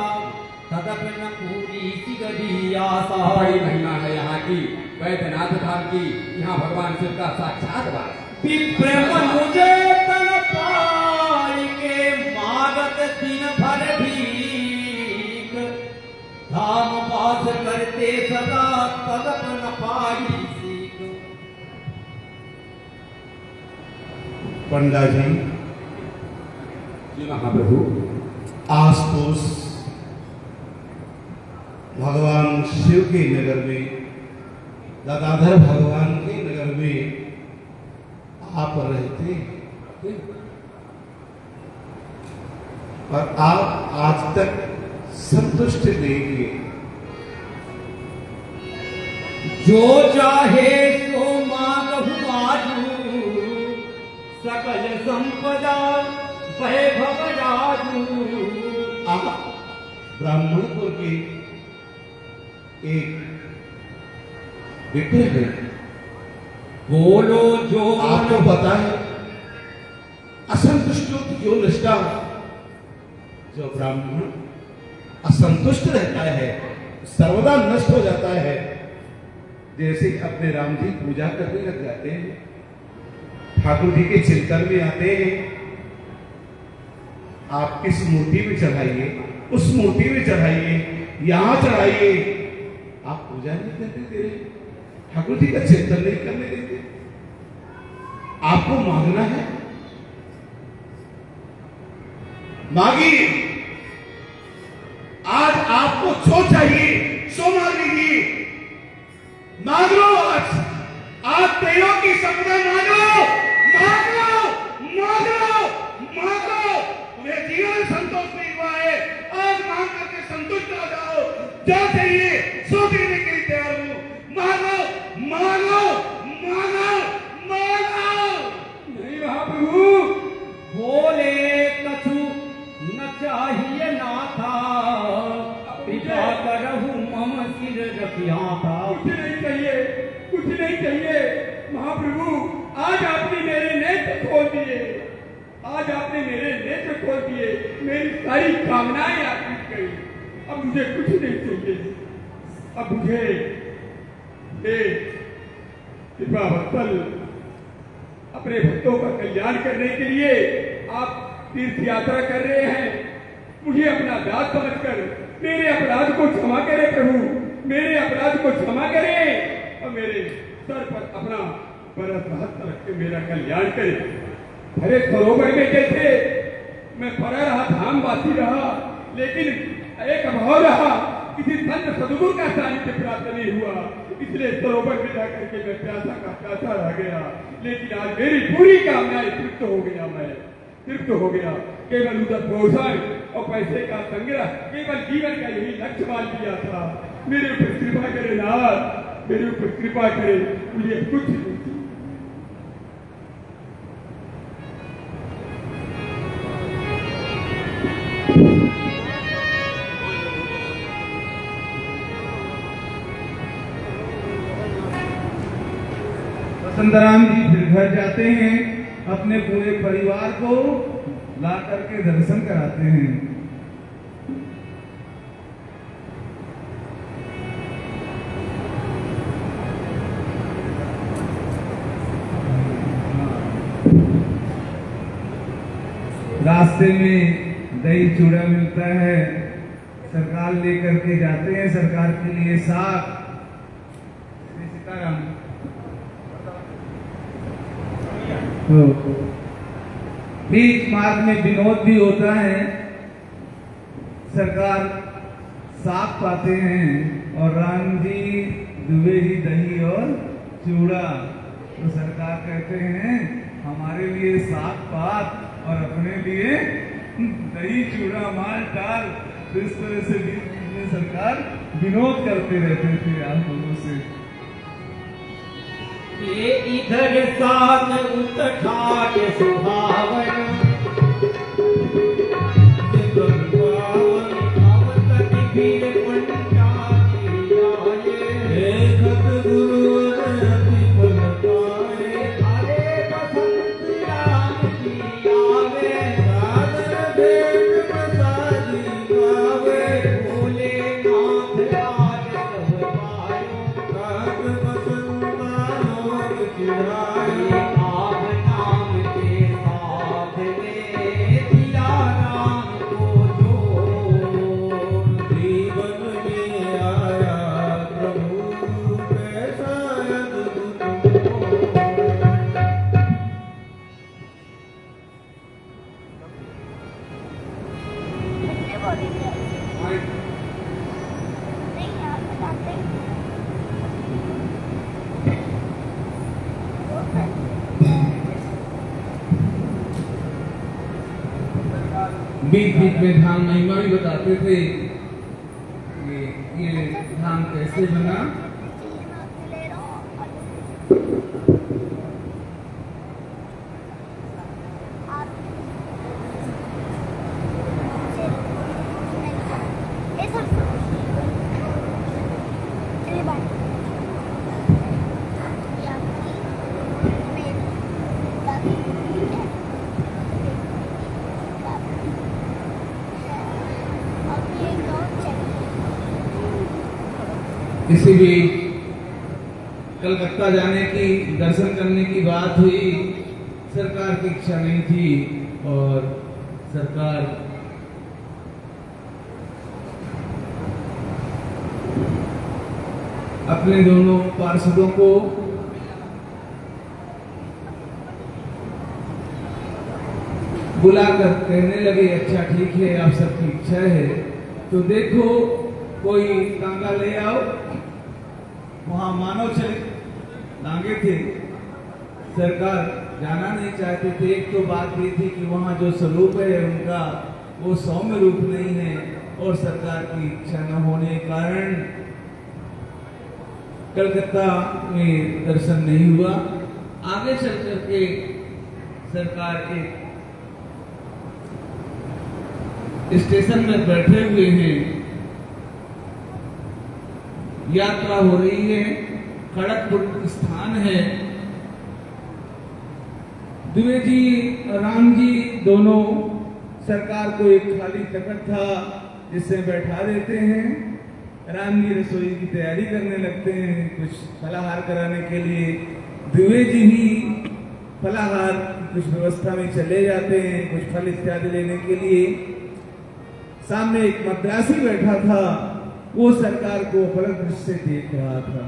तदपन पूरी सिगरी आशा। बड़ी महिमा है यहाँ की, वैद्यनाथ धाम की। यहाँ भगवान शिव का साक्षात वास। विप्र मनुजे तन पाई के मागत दिन भर भीख, धाम वास करते सदा तदपन पाई सीख। पंडा जी महाप्रभु, आशुतोष भगवान शिव के नगर में, गदाधर भगवान के नगर में आप रहते और आप आज तक संतुष्ट नहीं हुए। जो चाहे सो मांगहु आजू, सकल संपदा वैभव राजू। आप ब्राह्मणपुर के एक विप्र है, बोलो जो आपको पता है असंतुष्टों की जो निष्ठा, जो ब्राह्मण असंतुष्ट रहता है सर्वदा नष्ट हो जाता है। जैसे अपने राम जी पूजा करने लग जाते हैं, ठाकुर जी के चिंतन में आते हैं, आप किस मूर्ति में चढ़ाइए, उस मूर्ति में चढ़ाइए, यहां चढ़ाइए, आप पूजा नहीं करने दे रहे, ठाकुर जी का चिंतन नहीं करने देते। आपको मांगना है, मांगिए। आज आपको जो चाहिए सो मांग लीजिए, मांग लो। आज तेरों की सपना मांगो, मांगो, मांगो, मांगो। तुम्हें जीवन संतोष नहीं हुआ है, आज मांग करके संतुष्ट हो जाओ। जो चाहिए सो देने के लिए तैयार हूं। मांगो, मांगो, मांगो, मांगो। नहीं महाप्रभु, बोले कछु न चाहिए नाथा, पिता करहु मम सिर रखिया था। कुछ नहीं चाहिए, कुछ नहीं चाहिए महाप्रभु। आज आपने मेरे नेत्र खोल दिए, आज आपने मेरे नेत्र खोल दिए, मेरी सारी कामनाएं आपकी गई। अब मुझे कुछ नहीं चाहिए। अब मुझे कृपा वत्सल अपने भक्तों का कल्याण करने के लिए आप तीर्थ यात्रा कर रहे हैं। मुझे अपना दास समझकर मेरे अपराध को क्षमा करें प्रभु, मेरे अपराध को क्षमा करें और मेरे सर पर अपना बरस हाथ रख के मेरा कल्याण करें। हरे सरोवर में जैसे मैं पड़ा रहा, धाम वासी रहा, लेकिन एक अभाव रहा, किसी संत सदगुरु का सानिध्य प्राप्त नहीं हुआ, इसलिए सरोवर में जाकर के मैं प्यासा का प्यासा रह गया। लेकिन आज मेरी पूरी कामनाएं तृप्त हो गया, मैं तृप्त हो गया। केवल उधर पोषण और पैसे का संग्रह केवल जीवन का यही लक्ष्य मान लिया था। मेरे ऊपर कृपा करे नाथ, मेरे ऊपर कृपा करे, मुझे कुछ नहीं। वसंतराम जी फिर घर जाते हैं, अपने पूरे परिवार को ला करके दर्शन कराते हैं। रास्ते में दही चूड़ा मिलता है, सरकार लेकर के जाते हैं सरकार के लिए साग। श्री सीताराम। बीच मार्ग में विनोद भी होता है, सरकार साग पाते हैं और राम जी दुबे जी दही और चूड़ा। तो सरकार कहते हैं हमारे लिए साग पात और अपने लिए दही चूड़ा माल टाल। तो इस तरह से बीच में सरकार विनोद करते रहते थे आप लोगों से। ये इधर साथ उठाट सुहावन बीच बीच में धाम महिमा भी बताते थे। ये धाम कैसे बना। इसी बीच कलकत्ता जाने की, दर्शन करने की बात हुई। सरकार की इच्छा नहीं थी और सरकार अपने दोनों पार्षदों को बुलाकर कहने लगे अच्छा ठीक है आप सबकी इच्छा है तो देखो कोई तांगा ले आओ। वहां मानव चले तांगे थे। सरकार जाना नहीं चाहते थे। एक तो बात ये थी कि वहां जो स्वरूप है उनका वो सौम्य रूप नहीं है और सरकार की इच्छा न होने के कारण कलकत्ता में दर्शन नहीं हुआ। आगे चल करके सरकार के स्टेशन में बैठे हुए हैं, यात्रा हो रही है, खड़गपुर स्थान है। दुबे जी और राम जी दोनों सरकार को एक खाली तखत था जिससे बैठा देते हैं। राम जी रसोई की तैयारी करने लगते हैं कुछ फलाहार कराने के लिए। दुबे जी भी फलाहार कुछ व्यवस्था में चले जाते हैं कुछ फल इत्यादि लेने के लिए। सामने एक मद्रासी बैठा था, वो सरकार को अपलक दृष्टि से देख रहा था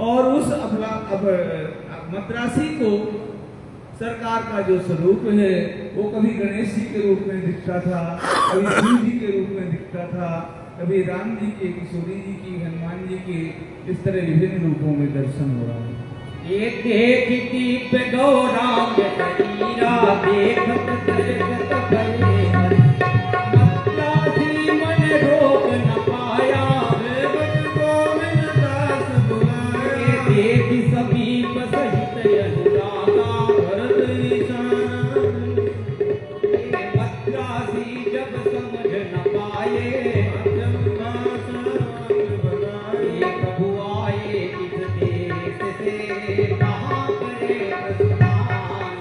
और उस मद्रासी को सरकार का जो स्वरूप है वो कभी गणेश जी के रूप में दिखता था, कभी शिव जी के रूप में दिखता था, कभी राम जी के, किशोरी जी की, हनुमान जी के, इस तरह विभिन्न रूपों में दर्शन हो रहा है। एक देख दीप गौरांग शरीरा देखत दर्शत भये मद्रासी मन रोक न पाया गोविंद दास बुलाया देख समीप सहित अनुरागा भरत ईशान मद्रासी जब समझ न पाए प्रभु आए किस देश से कहाँ करे प्रस्थान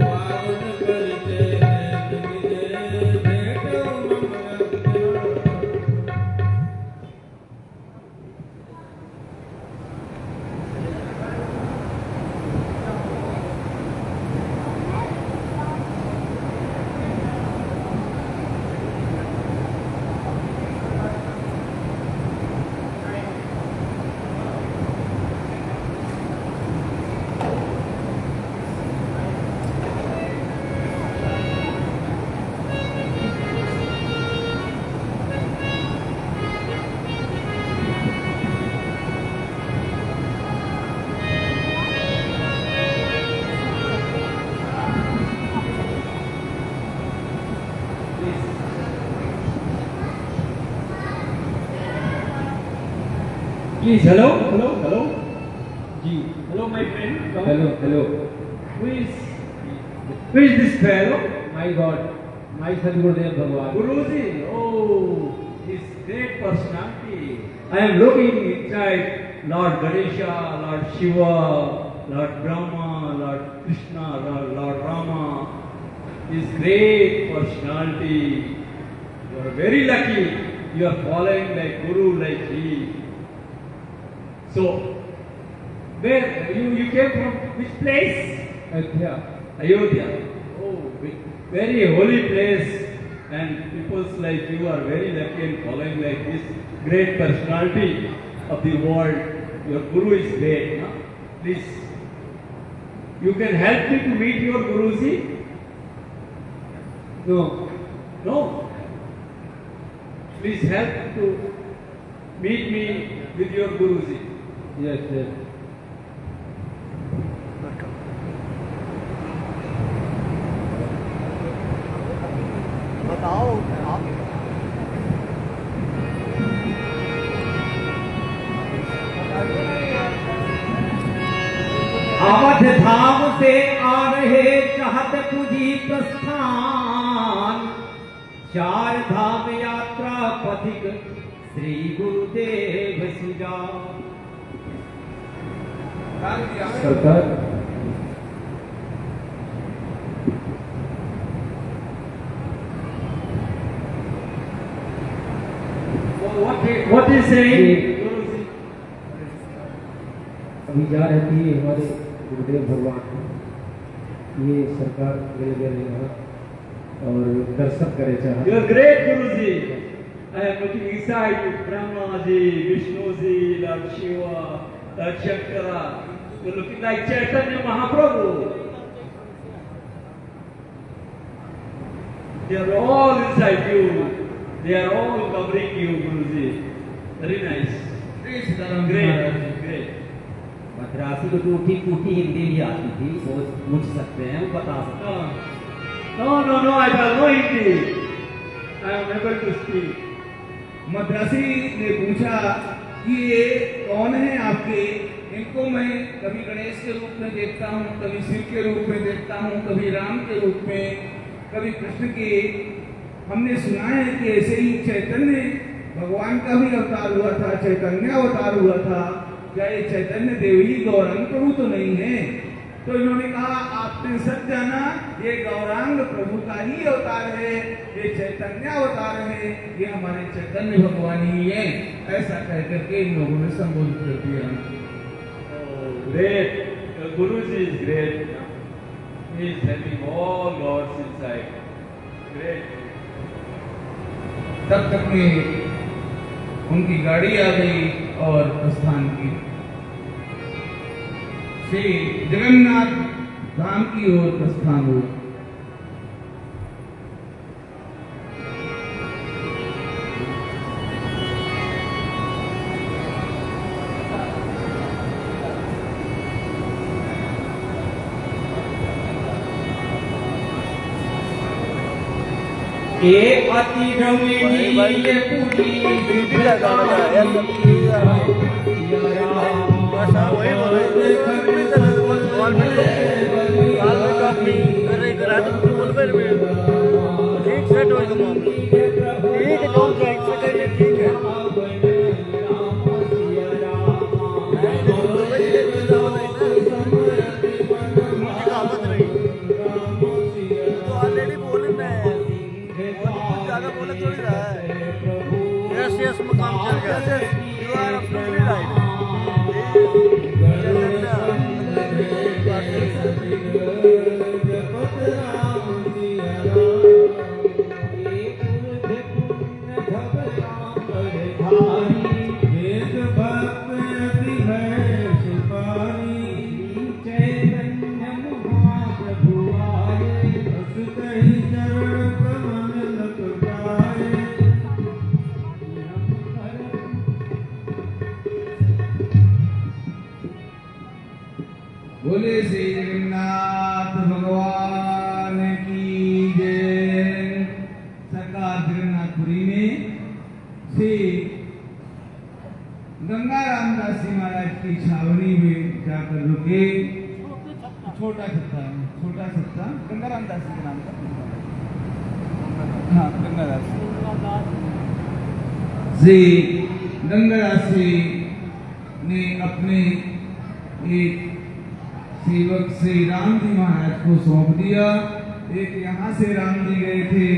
पावन करते Please, hello, hello, hello. Ji, hello, my friend. Come. Hello hello Who is this fellow? My God, my Sadgurudev Bhagwan. Guruji, oh, this great personality. I am looking inside Lord Ganesha, Lord Shiva, Lord Brahma, Lord Krishna, Lord Rama. This great personality. You are very lucky. You are following like Guru, like he. So, where you came from? Which place? Ayodhya Ayodhya. Oh, very holy place. And people like you are very lucky in following like this great personality of the world. Your Guru is great. No? Please, you can help me to meet your Guruji? No. No. Please help to meet me with your Guruji. Yes, yes. बताओ आप अवध धाम से आ रहे चाहत पूजी प्रस्थान, चार धाम यात्रा पथिक श्री गुरुदेव सिजा। सरकार What is saying? Guruji? अभी जा रहे थे हमारे गुरुदेव भगवान, ये सरकार मिल गए यहाँ और दर्शन करे चाह You are great, Guruji. I am looking inside you, Brahma ji, Vishnu ji, Lord Shiva, Lord Shankara. You are looking like Chaitanya Mahaprabhu. They are all inside you. They are all covering you, Guruji. Very nice. Great, great. Madrasi को टूटी फूटी हिंदी भी आती थी, वो पूछ सकते हैं, वो बता सकते हैं। No, I don't know Hindi. I am able to speak. Madrasi ने पूछा कि ये कौन है आपके? इनको मैं कभी गणेश के रूप में देखता हूँ, कभी शिव के रूप में देखता हूँ, कभी राम के रूप में, कभी कृष्ण के। हमने सुना है कि ऐसे ही चैतन्य भगवान का भी अवतार हुआ था, चैतन्य अवतार हुआ था। क्या ये चैतन्य देव ही गौरांग प्रभु तो नहीं है? तो इन्होंने कहा आपने सच जाना, ये गौरांग प्रभु का ही अवतार है, ये चैतन्य अवतार है, ये हमारे चैतन्य भगवान ही है। ऐसा कह करके इन लोगों ने संबोधित कर दिया। Oh, great. Your Guruji is great. He is having all gods inside. Great. तब तक में उनकी गाड़ी आ गई और प्रस्थान की, श्री जगन्नाथ धाम की ओर प्रस्थान हुआ। ये अति रमणीय Puri Yes, Makam chal gaya. You are absolutely right. बोले श्री जगन्नाथ भगवान की जय। सरकार जगन्नाथपुरी में श्री गंगाराम दास जी महाराज की छावनी में जाकर रुके। छोटा सत्ता गंगाराम दास जी के नाम का, हाँ गंगादास श्री गंगादास जी ने अपने एक सेवक श्री राम जी महाराज को सौंप दिया। एक यहाँ से राम जी गए थे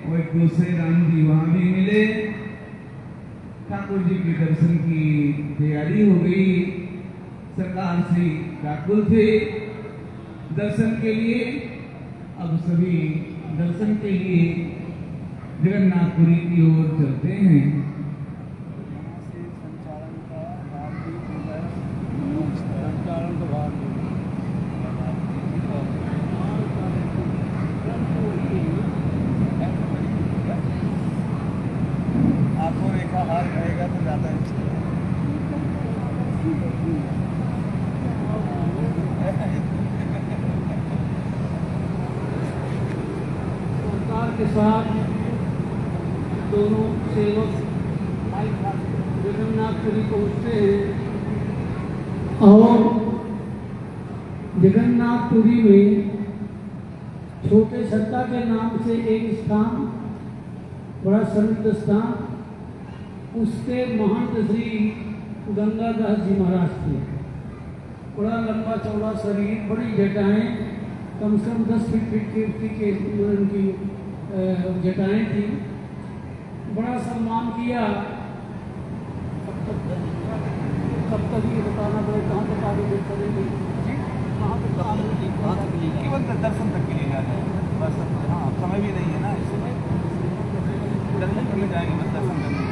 और एक दूसरे राम जी वहां भी मिले। ठाकुर जी के दर्शन की तैयारी हो गई। सरकार से व्याकुल थे दर्शन के लिए। अब सभी दर्शन के लिए जगन्नाथपुरी की ओर चलते हैं। आपको रेखा हार रहेगा तो ज्यादा सरकार के साथ दोनों सेवक जगन्नाथपुरी पहुँचते हैं और जगन्नाथपुरी में छोटे सत्ता के नाम से एक स्थान, बड़ा समृद्ध स्थान, उसके महंत श्री गंगादास जी महाराज थे। बड़ा लंबा चौड़ा शरीर, बड़ी जटाएं, कम से कम 10 फीट की उनकी जटाएं थी। बड़ा सम्मान किया। कब तक ये बताना पड़े कहाँ तक आगे देख करेंगे, कहाँ तक आगे केवल दर्शन तक के लिए जाना है बस। हाँ समय भी नहीं है ना, इसलिए दर्शन करने जाएंगे, बस दर्शन करने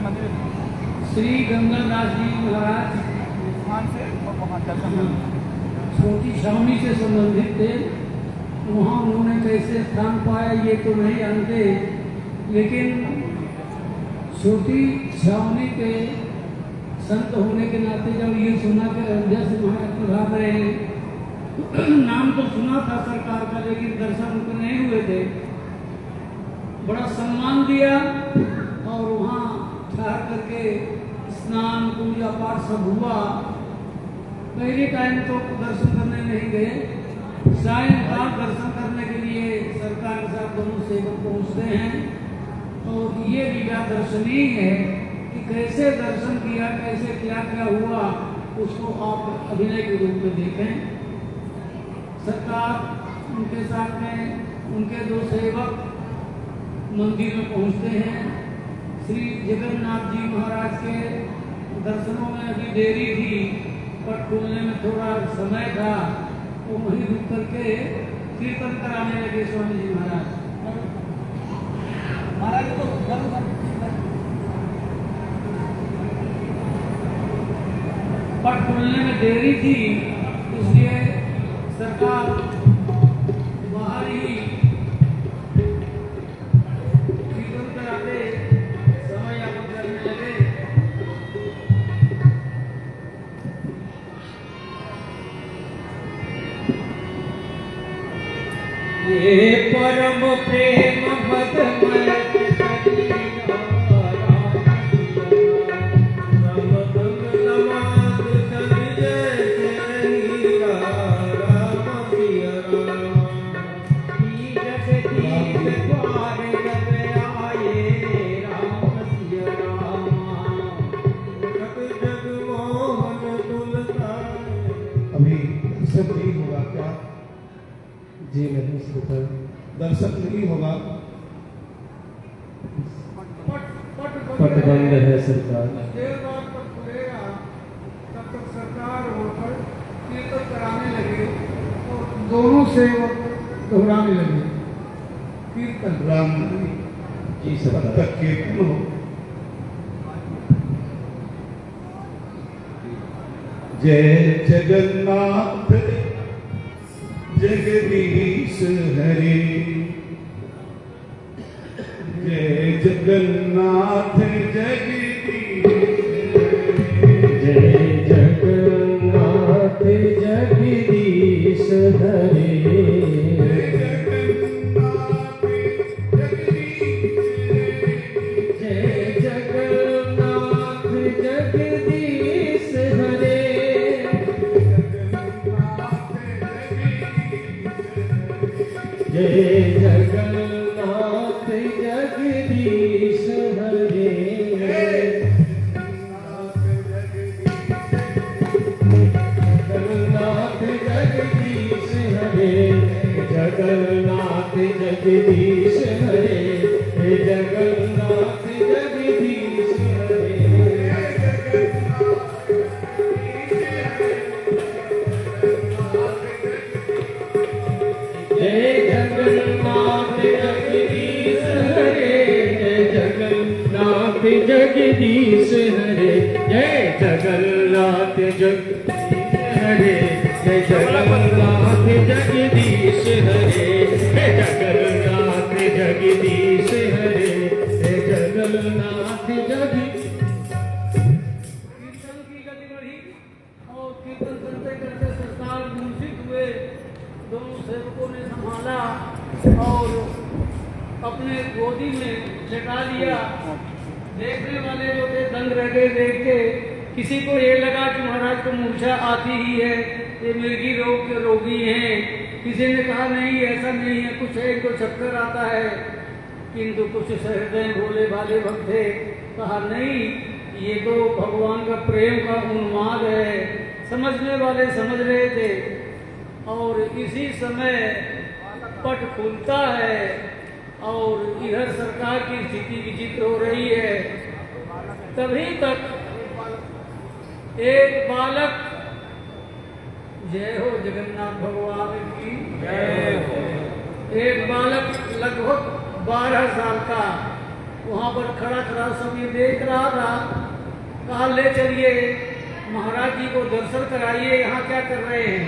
मंदिर श्री गंगादास जी महाराज स्थान से वहाँ दर्शन करने छोटी छावनी से संबंधित थे। वहाँ उन्होंने कैसे स्थान पाया ये तो नहीं जानते, लेकिन छोटी छावनी के संत होने के नाते जब ये सुना कि अयोध्या से महाराज पधार रहे हैं, नाम तो सुना था सरकार का लेकिन दर्शन उनके नहीं हुए थे। बड़ा सम्मान दिया और वहाँ ठहर करके स्नान पूजा पाठ सब हुआ। पहले टाइम तो दर्शन करने नहीं गए, सायंकाल दर्शन करने के लिए सरकार के साथ दोनों सेवक पहुँचते हैं। और ये लीला दर्शनीय है कि कैसे दर्शन किया, कैसे क्या क्या हुआ, उसको आप अभिनय के रूप में देखें। सरकार उनके साथ में उनके 2 सेवक मंदिर में पहुंचते हैं। श्री जगन्नाथ जी महाराज के दर्शनों में अभी देरी थी, पट खुलने में थोड़ा समय था, तो वहीं रुक करके कीर्तन कराने लगे स्वामी जी महाराज। महाराज तो पट खुलने में देरी थी, इसलिए सरकार बाहर ही कीर्तन कराते समय यापन करने लगे। ये परम प्रेम बदमय जी नहीं श्रोता, दर्शन नहीं होगा। पट बंद है सरकार। देर बाद तक खुलेगा, तब तक सरकार होकर कीर्तन कराने लगे और दोनों सेवक दोहराने लगे कीर्तन। राम जी तब सरकार। तक कीर्तन हो। जय जगन्नाथ जगदीश हरे, जय जगन्नाथ जगदीश हरे, जय जगन्नाथ जगदीश हरे, जय जगन्नाथ जगदीश हरे, जय जय जगन्नाथ जगदीश हरे जगन्नाथ जगदीश हरे जगन्नाथ जगदीश हरे जगन्नाथ जगदीश हरे जय जगन्नाथ जगदीश हरे जय जगन्नाथ जगदीश हरे जय जगन्नाथ जगदीश हरे जय जगन्नाथ जगदीश हरे जय जगन्नाथ जगदीश हरे जय जगन्नाथ जगदीश कीर्तन की गति बढ़ी और कीर्तन करते करते सरकार मूर्छित हुए। दोनों सेवकों ने संभाला और अपने गोदी में लेटा लिया। देखने वाले जो थे दंग रह गए देख के। किसी को ये लगा कि महाराज को मूर्छा आती ही है, ये मिर्गी रोग के रोगी हैं। किसी ने कहा नहीं ऐसा नहीं है, कुछ है इनको चक्कर आता है। किंतु कुछ सहृदय भोले भाले भक्त थे, कहा नहीं ये तो भगवान का प्रेम का उन्माद है। समझने वाले समझ रहे थे और इसी समय पट खुलता है और इधर सरकार की स्थिति विचित्र हो रही है। तभी तक एक बालक, जय हो जगन्नाथ भगवान की जय हो, एक बालक लगभग 12 साल का वहां पर खड़ा खड़ा समय देख रहा था। कहा ले चलिए महाराज जी को दर्शन कराइए, यहाँ क्या कर रहे हैं।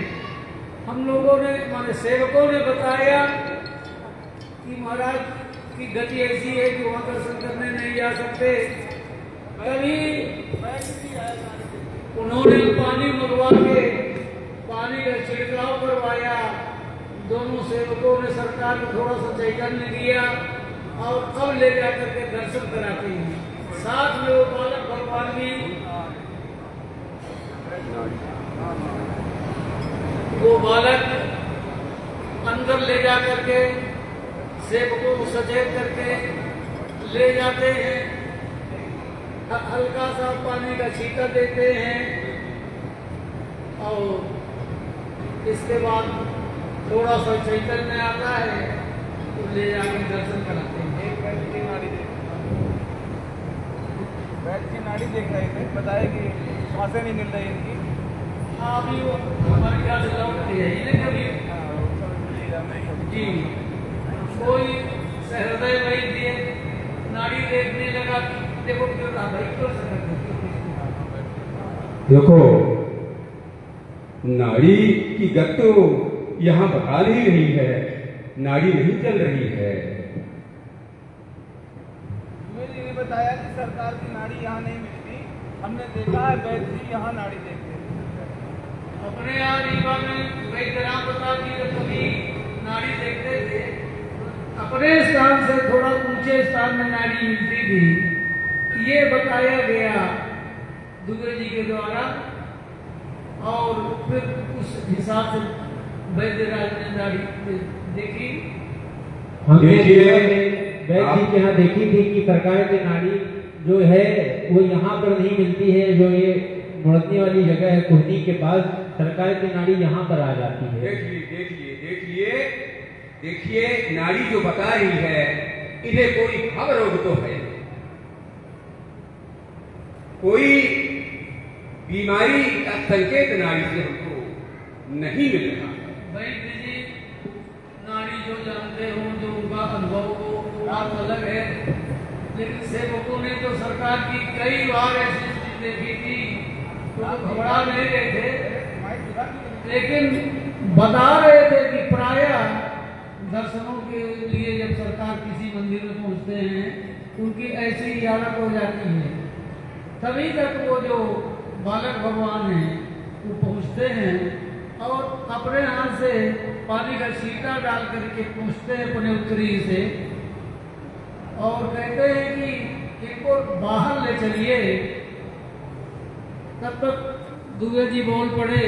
हम लोगों ने माने सेवकों ने बताया कि महाराज की गति ऐसी है कि वहां दर्शन करने नहीं जा सकते। कभी उन्होंने पानी मंगवा के पानी का छिड़काव करवाया। दोनों सेवकों ने सरकार को थोड़ा सा चैतन्य दिया और अब ले जाकर के दर्शन कराते हैं। साथ में वो बालक भगवान भी वो बालक अंदर ले जा करके सेवकों को सचेत करके ले जाते हैं। हल्का सा पानी का छींटा देते हैं और इसके बाद थोड़ा सा चैतन्य आता है तो ले जाकर दर्शन कराते हैं। वैद्य की नाड़ी देख रहे थे, बताया कि सांसें नहीं मिल रही इनकी। अभी वो हमारे ख्याल से लौटती है इन्हें कभी जी कोई सहृदय वैद्य नाड़ी देखने लगा। देखो क्यों भाई क्यों देखो नाड़ी की गति तो यहाँ बहाल ही नहीं है, नाड़ी नहीं चल रही है। मुझे ये बताया कि सरकार की नाड़ी यहाँ नहीं मिलती, हमने देखा है वैद्य जी यहाँ नाड़ी देखते हैं। अपने यहाँ रीवा में वैद्य राम प्रसाद जी जब कभी नाड़ी देखते थे अपने स्थान से थोड़ा ऊंचे स्थान में नाड़ी मिलती थी। ये बताया गया दुबे जी के द्वारा और फिर उस हिसाब से वैद्यराज ने नाड़ी देखी। हमने वैद्य जी के यहाँ देखी थी कि सरकार की नाड़ी जो है वो यहाँ पर नहीं मिलती है। जो ये मुड़ने वाली जगह है कुर्नी के पास, सरकार की नाड़ी यहाँ पर आ जाती है। देखिए नाड़ी जो बता रही है इन्हें कोई भव रोग तो है, कोई बीमारी का संकेत नाड़ी से हमको नहीं मिल रहा। वैद्य जी नाड़ी जो जानते हो, जो उनका अनुभव हो बात अलग है, लेकिन सेवकों ने तो सरकार की कई बार ऐसी स्थिति देखी थी तो घबरा नहीं रहे थे, लेकिन बता रहे थे कि प्रायः दर्शनों के लिए जब सरकार किसी मंदिर में पहुंचते हैं उनकी ऐसी ही हालत हो जाती है। तभी तक वो जो बालक भगवान हैं वो पहुंचते हैं और अपने हाथ से पानी का छींटा डाल करके पूछते हैं अपने उत्तरी से और कहते हैं कि इनको बाहर ले चलिए। तब तक दुबे जी बोल पड़े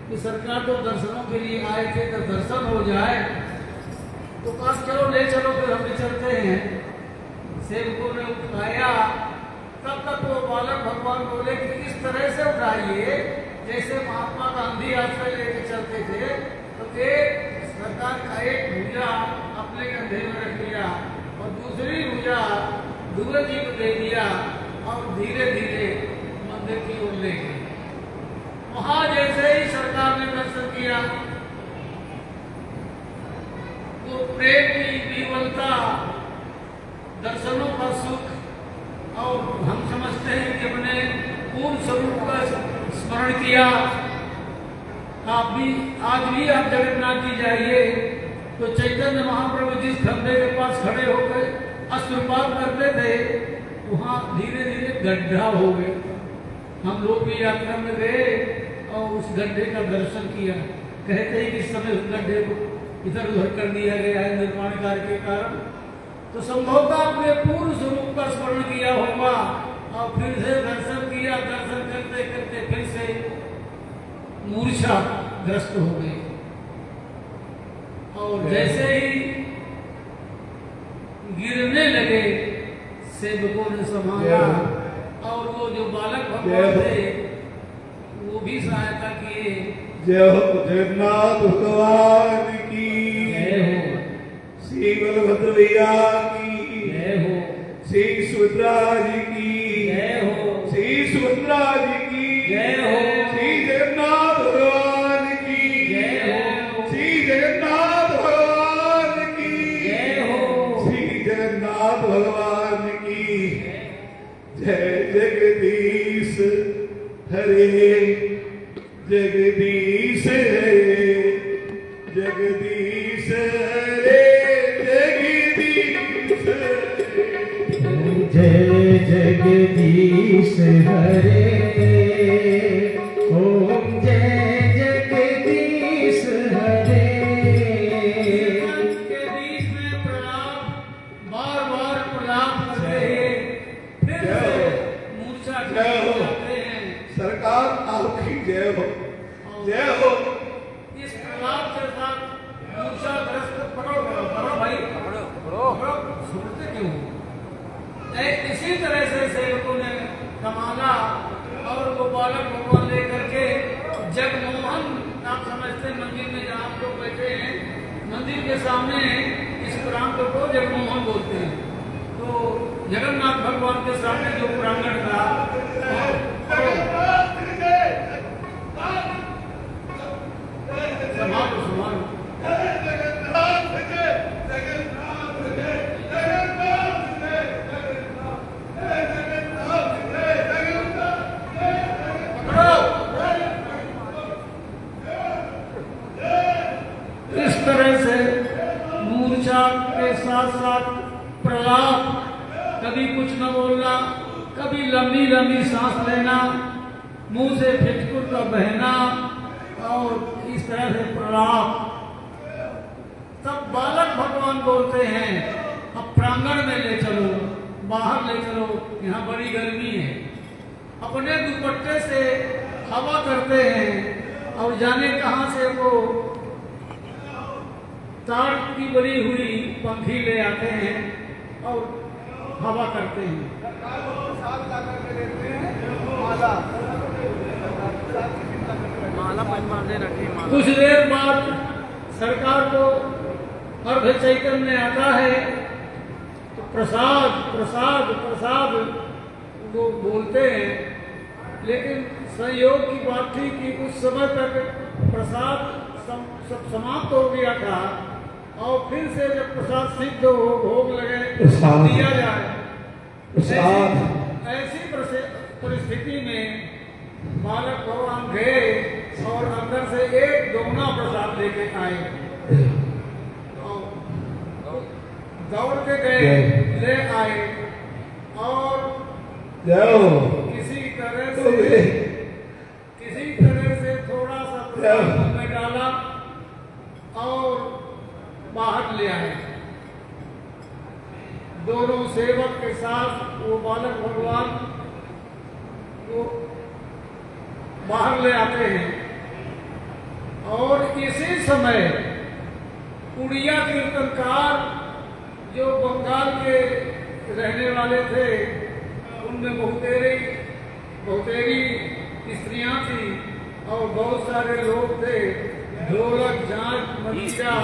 कि सरकार तो दर्शनों के लिए आए थे तो दर्शन हो जाए। तो कहा चलो ले चलो, फिर हम भी चलते हैं। सेवकों ने उठाया, तब तक वो बालक भगवान बोले कि इस तरह से उठाइए जैसे महात्मा गांधी आश्रय लेके चलते थे। तो एक सरकार का एक भुजा अपने कंधे में रख लिया और दूसरी भुजा दुर्गा जी को दे दिया और धीरे धीरे मंदिर की ओर ले गए। वहां जैसे ही सरकार ने दर्शन किया तो प्रेम की विवलता, दर्शनों का सुख, और हम समझते हैं कि अपने पूर्ण स्वरूप का स्मरण किया। आप भी आज भी आप जगन्नाथ जी जाइए तो चैतन्य महाप्रभु जिस खंभे के पास खड़े होकर अश्रुपात करते थे, वहाँ धीरे धीरे गड्ढा हो गए। हम लोग भी यात्रा में गए और उस गड्ढे का दर्शन किया। कहते हैं कि इस समय उस गड्ढे को इधर उधर कर दिया गया है निर्माण कार्य के कारण। तो संभवतः अपने पूर्ण स्वरूप का स्मरण किया होगा और फिर से दर्शन किया। दर्शन करते करते फिर से मूर्छा ग्रस्त हो गए और जैसे ही गिरने लगे सेवकों ने संभाला और वो जो बालक भगवान थे वो भी सहायता किए। जय हो जगन्नाथ भगवान की, जय हो श्री बलभद्र भैया की, जय हो श्री सुभद्रा जी की, जय हो श्री सुभद्रा जी की, जय हो श्री जगन्नाथ भगवान की, जय हो श्री जगन्नाथ भगवान की, जय हो श्री जगन्नाथ भगवान की। जय जगदीश हरे, जगदीश हरे, जगदीश हरे, जगदीश हरे। जय जगदीश हरे, ओम जय जगदीश हरे। के बीच में प्रणाम, बार बार प्रणाम करते हैं, फिर से मूर्छा जय हो। जाते हैं। सरकार आपकी जय हो, जय हो। इस प्रणाम के साथ मूर्छाग्रस्त पढ़ो भाई, पढ़ो सुनते क्यों? इसी तरह से सेवकों ने कमाना और वो बालक भगवान लेकर के जगमोहन, आप समझते हैं मंदिर में जहाँ आप लोग बैठे हैं, मंदिर के सामने इस प्रांगण को जगमोहन बोलते हैं। तो जगन्नाथ भगवान के सामने जो प्रांगण था, संभालो संभालो, इस तरह से मूर्छा के साथ साथ प्रलाप, कभी कुछ न बोलना, कभी लंबी लंबी सांस लेना, मुंह से फिटकुर का बहना और इस तरह से प्रलाप। तब बालक भगवान बोलते हैं अब प्रांगण में ले चलो, बाहर ले चलो, यहाँ बड़ी गर्मी है। अपने दुपट्टे से हवा करते हैं और जाने कहाँ से वो तार की बनी हुई पंखी ले आते हैं और हवा करते हैं। कुछ देर बाद सरकार को अर्ध चैतन्य आता है तो प्रसाद प्रसाद प्रसाद वो बोलते हैं, लेकिन संयोग की बात थी कि उस समय तक प्रसाद सब समाप्त हो गया था और फिर से जब प्रसाद सिद्ध हो, भोग लगे, प्रसाद दिया जाए। प्रसाद ऐसी परिस्थिति में बालक भगवान गए और अंदर से एक दोगुना प्रसाद लेके आए और दौड़ के गए, ले आए और जाओ किसी तरह से थोड़ा सा प्रसाद मुंह में डाला और बाहर ले आए। दोनों सेवक के साथ वो बालक भगवान को बाहर ले आते हैं और इसी समय उड़िया कीर्तनकार जो बंगाल के रहने वाले थे, उनमें बहुतेरी स्त्रियां थी और बहुत सारे लोग थे, ढोलक, झांझ, मंजीरा।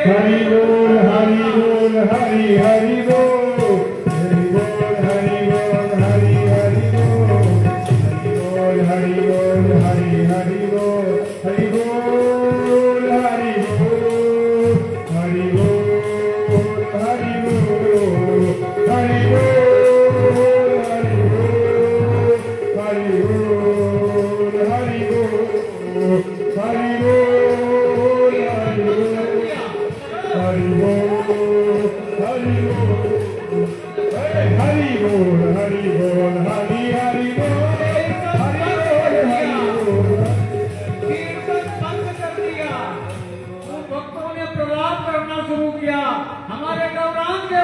हरि बोल हरि बोल हरि हरि बोल हरि बोल हरि बोल हरि हरि बोल हरि बोल हरि हरि बोल हरि बोल हरि बोल हरि बोल हरि बोल हरि बोल हरि बोल हरि बोल हरि बोल हरि बोल हरि बोल हरि बोल हरि हरि बोल कीर्तन बंद कर दिया, तो भक्तों ने प्रलाप करना शुरू किया, हमारे गौरांग के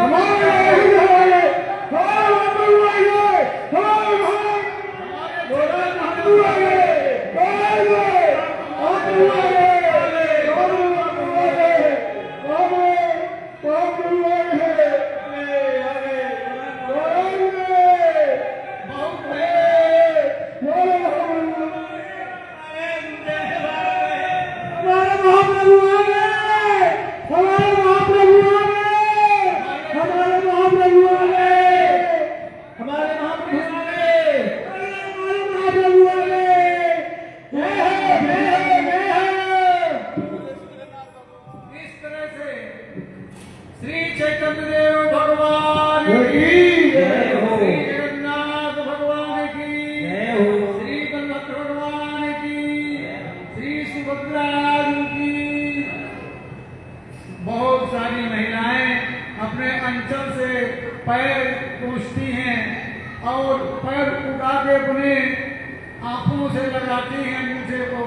श्री चैतन्य देव भगवान की जय हो, श्री जगन्नाथ भगवान की जय हो, श्री बलभद्र भगवान की, श्री सुभद्रा की। बहुत सारी महिलाएं अपने अंचल से पैर पूछती हैं और पैर उठा के अपने आंखों से लगाती हैं मुझे को,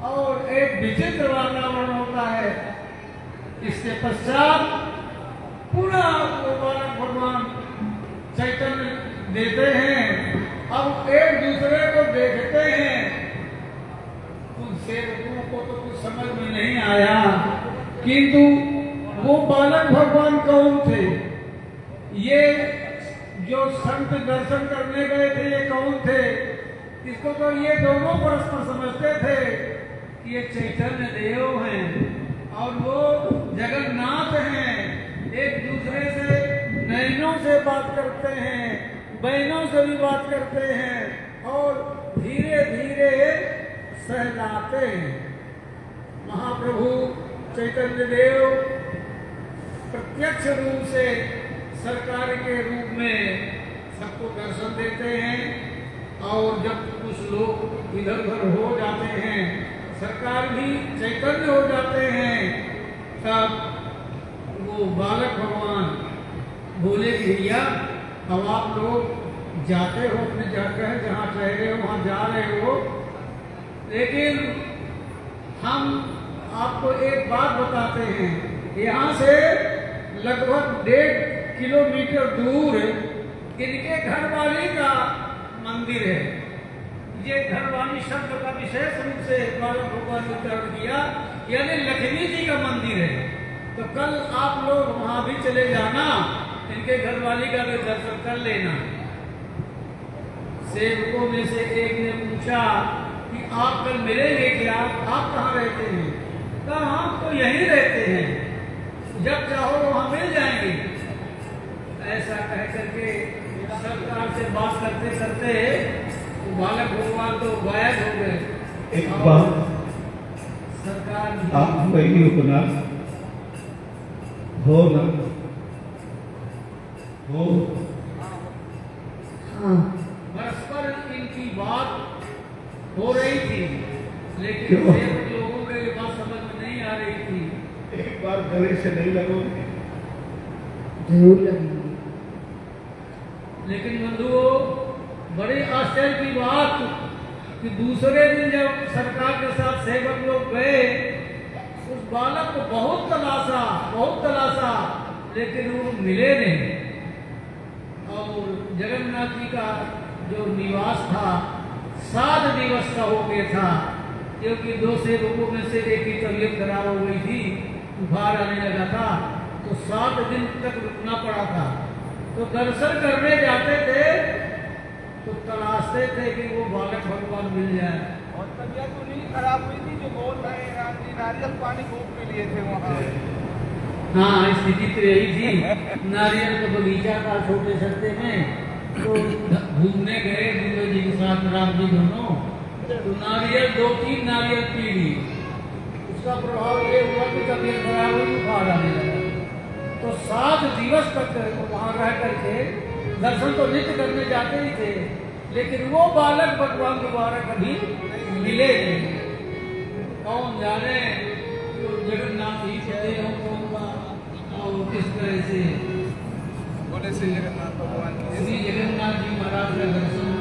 और एक विचित्र वातावरण होता है। इसके पश्चात पूरा बालक भगवान चैतन्य देते हैं। अब एक दूसरे को देखते हैं, उन सेवकों को तो कुछ समझ में नहीं आया, किंतु वो बालक भगवान कौन थे, ये जो संत दर्शन करने गए थे ये कौन थे, इसको तो ये दोनों परस्पर समझते थे कि ये चैतन्य देव हैं और वो जगन्नाथ हैं। एक दूसरे से नैनों से बात करते हैं, बहनों से भी बात करते हैं और धीरे धीरे सहलाते हैं। महाप्रभु चैतन्य देव प्रत्यक्ष रूप से सरकार के रूप में सबको दर्शन देते हैं, और जब कुछ लोग इधर उधर हो जाते हैं, सरकार भी चैतन्य हो जाते हैं, तब वो बालक भगवान बोले कि भैया अब आप लोग जाते हो अपने जगह जहाँ ठहरे हो वहाँ जा रहे हो, लेकिन हम आपको एक बात बताते हैं। यहाँ से लगभग 1.5 किलोमीटर दूर इनके घरवाली का मंदिर है। ये घरवाली शब्द का विशेष रूप से बालक भगवान ने उच्चारण किया, यानी लक्ष्मी जी का मंदिर है। तो कल आप लोग वहां भी चले जाना, इनके घरवाली का भी दर्शन कर लेना। सेवकों में से एक ने पूछा कि आप कल मिलेंगे क्या, आप कहाँ रहते हैं? कहा हम तो यहीं रहते हैं, जब चाहो वहां मिल जाएंगे। सरकार से बात करते करते वो बालक भगवान तो गायब हो गए। एक बात सरकार आप वही रुकना हो ना हो हाँ परस्पर इनकी बात हो रही थी, लेकिन क्यों? सेवक लोगों को ये बात समझ में नहीं आ रही थी। एक बार गले से नहीं लगोगे जरूर लगेंगे। लेकिन बंधुओं, बड़े आश्चर्य की बात कि दूसरे दिन जब सरकार के साथ सेवक लोग गए, उस बालक को बहुत तलाशा, लेकिन वो मिले नहीं। और जगन्नाथ जी का जो निवास था 7 दिवस का हो गया था, क्योंकि 2 सेवकों में से एक की तबीयत खराब हो गई थी, बुखार आने लगा था, तो 7 दिन तक रुकना पड़ा था। तो दर्शन करने जाते थे तो तलाशते थे कि वो बालक भगवान मिल जाए। और तबीयत उन्हीं खराब हुई थी जो बोल रहे हैं राम जी नारियल पानी खूब पी लिए थे वहाँ। हाँ, स्थिति तो यही थी। नारियल का बगीचा था छोटे सस्ते में, तो घूमने गए दुर्गा जी के साथ राम जी दोनों, तो नारियल 2-3 नारियल पी ली। उसका प्रभाव ये हुआ कि तबीयत खराब हुई, बुखार आने लगा। तो 7 दिवस तक वहाँ रह करके दर्शन तो नित्य करने जाते ही थे, लेकिन वो बालक भगवान दोबारा कभी मिले नहीं। कौन जाने तो जगन्नाथ ही चले होगा और किस तरह से बोले श्री जगन्नाथ भगवान की श्री जगन्नाथ जी महाराज का दर्शन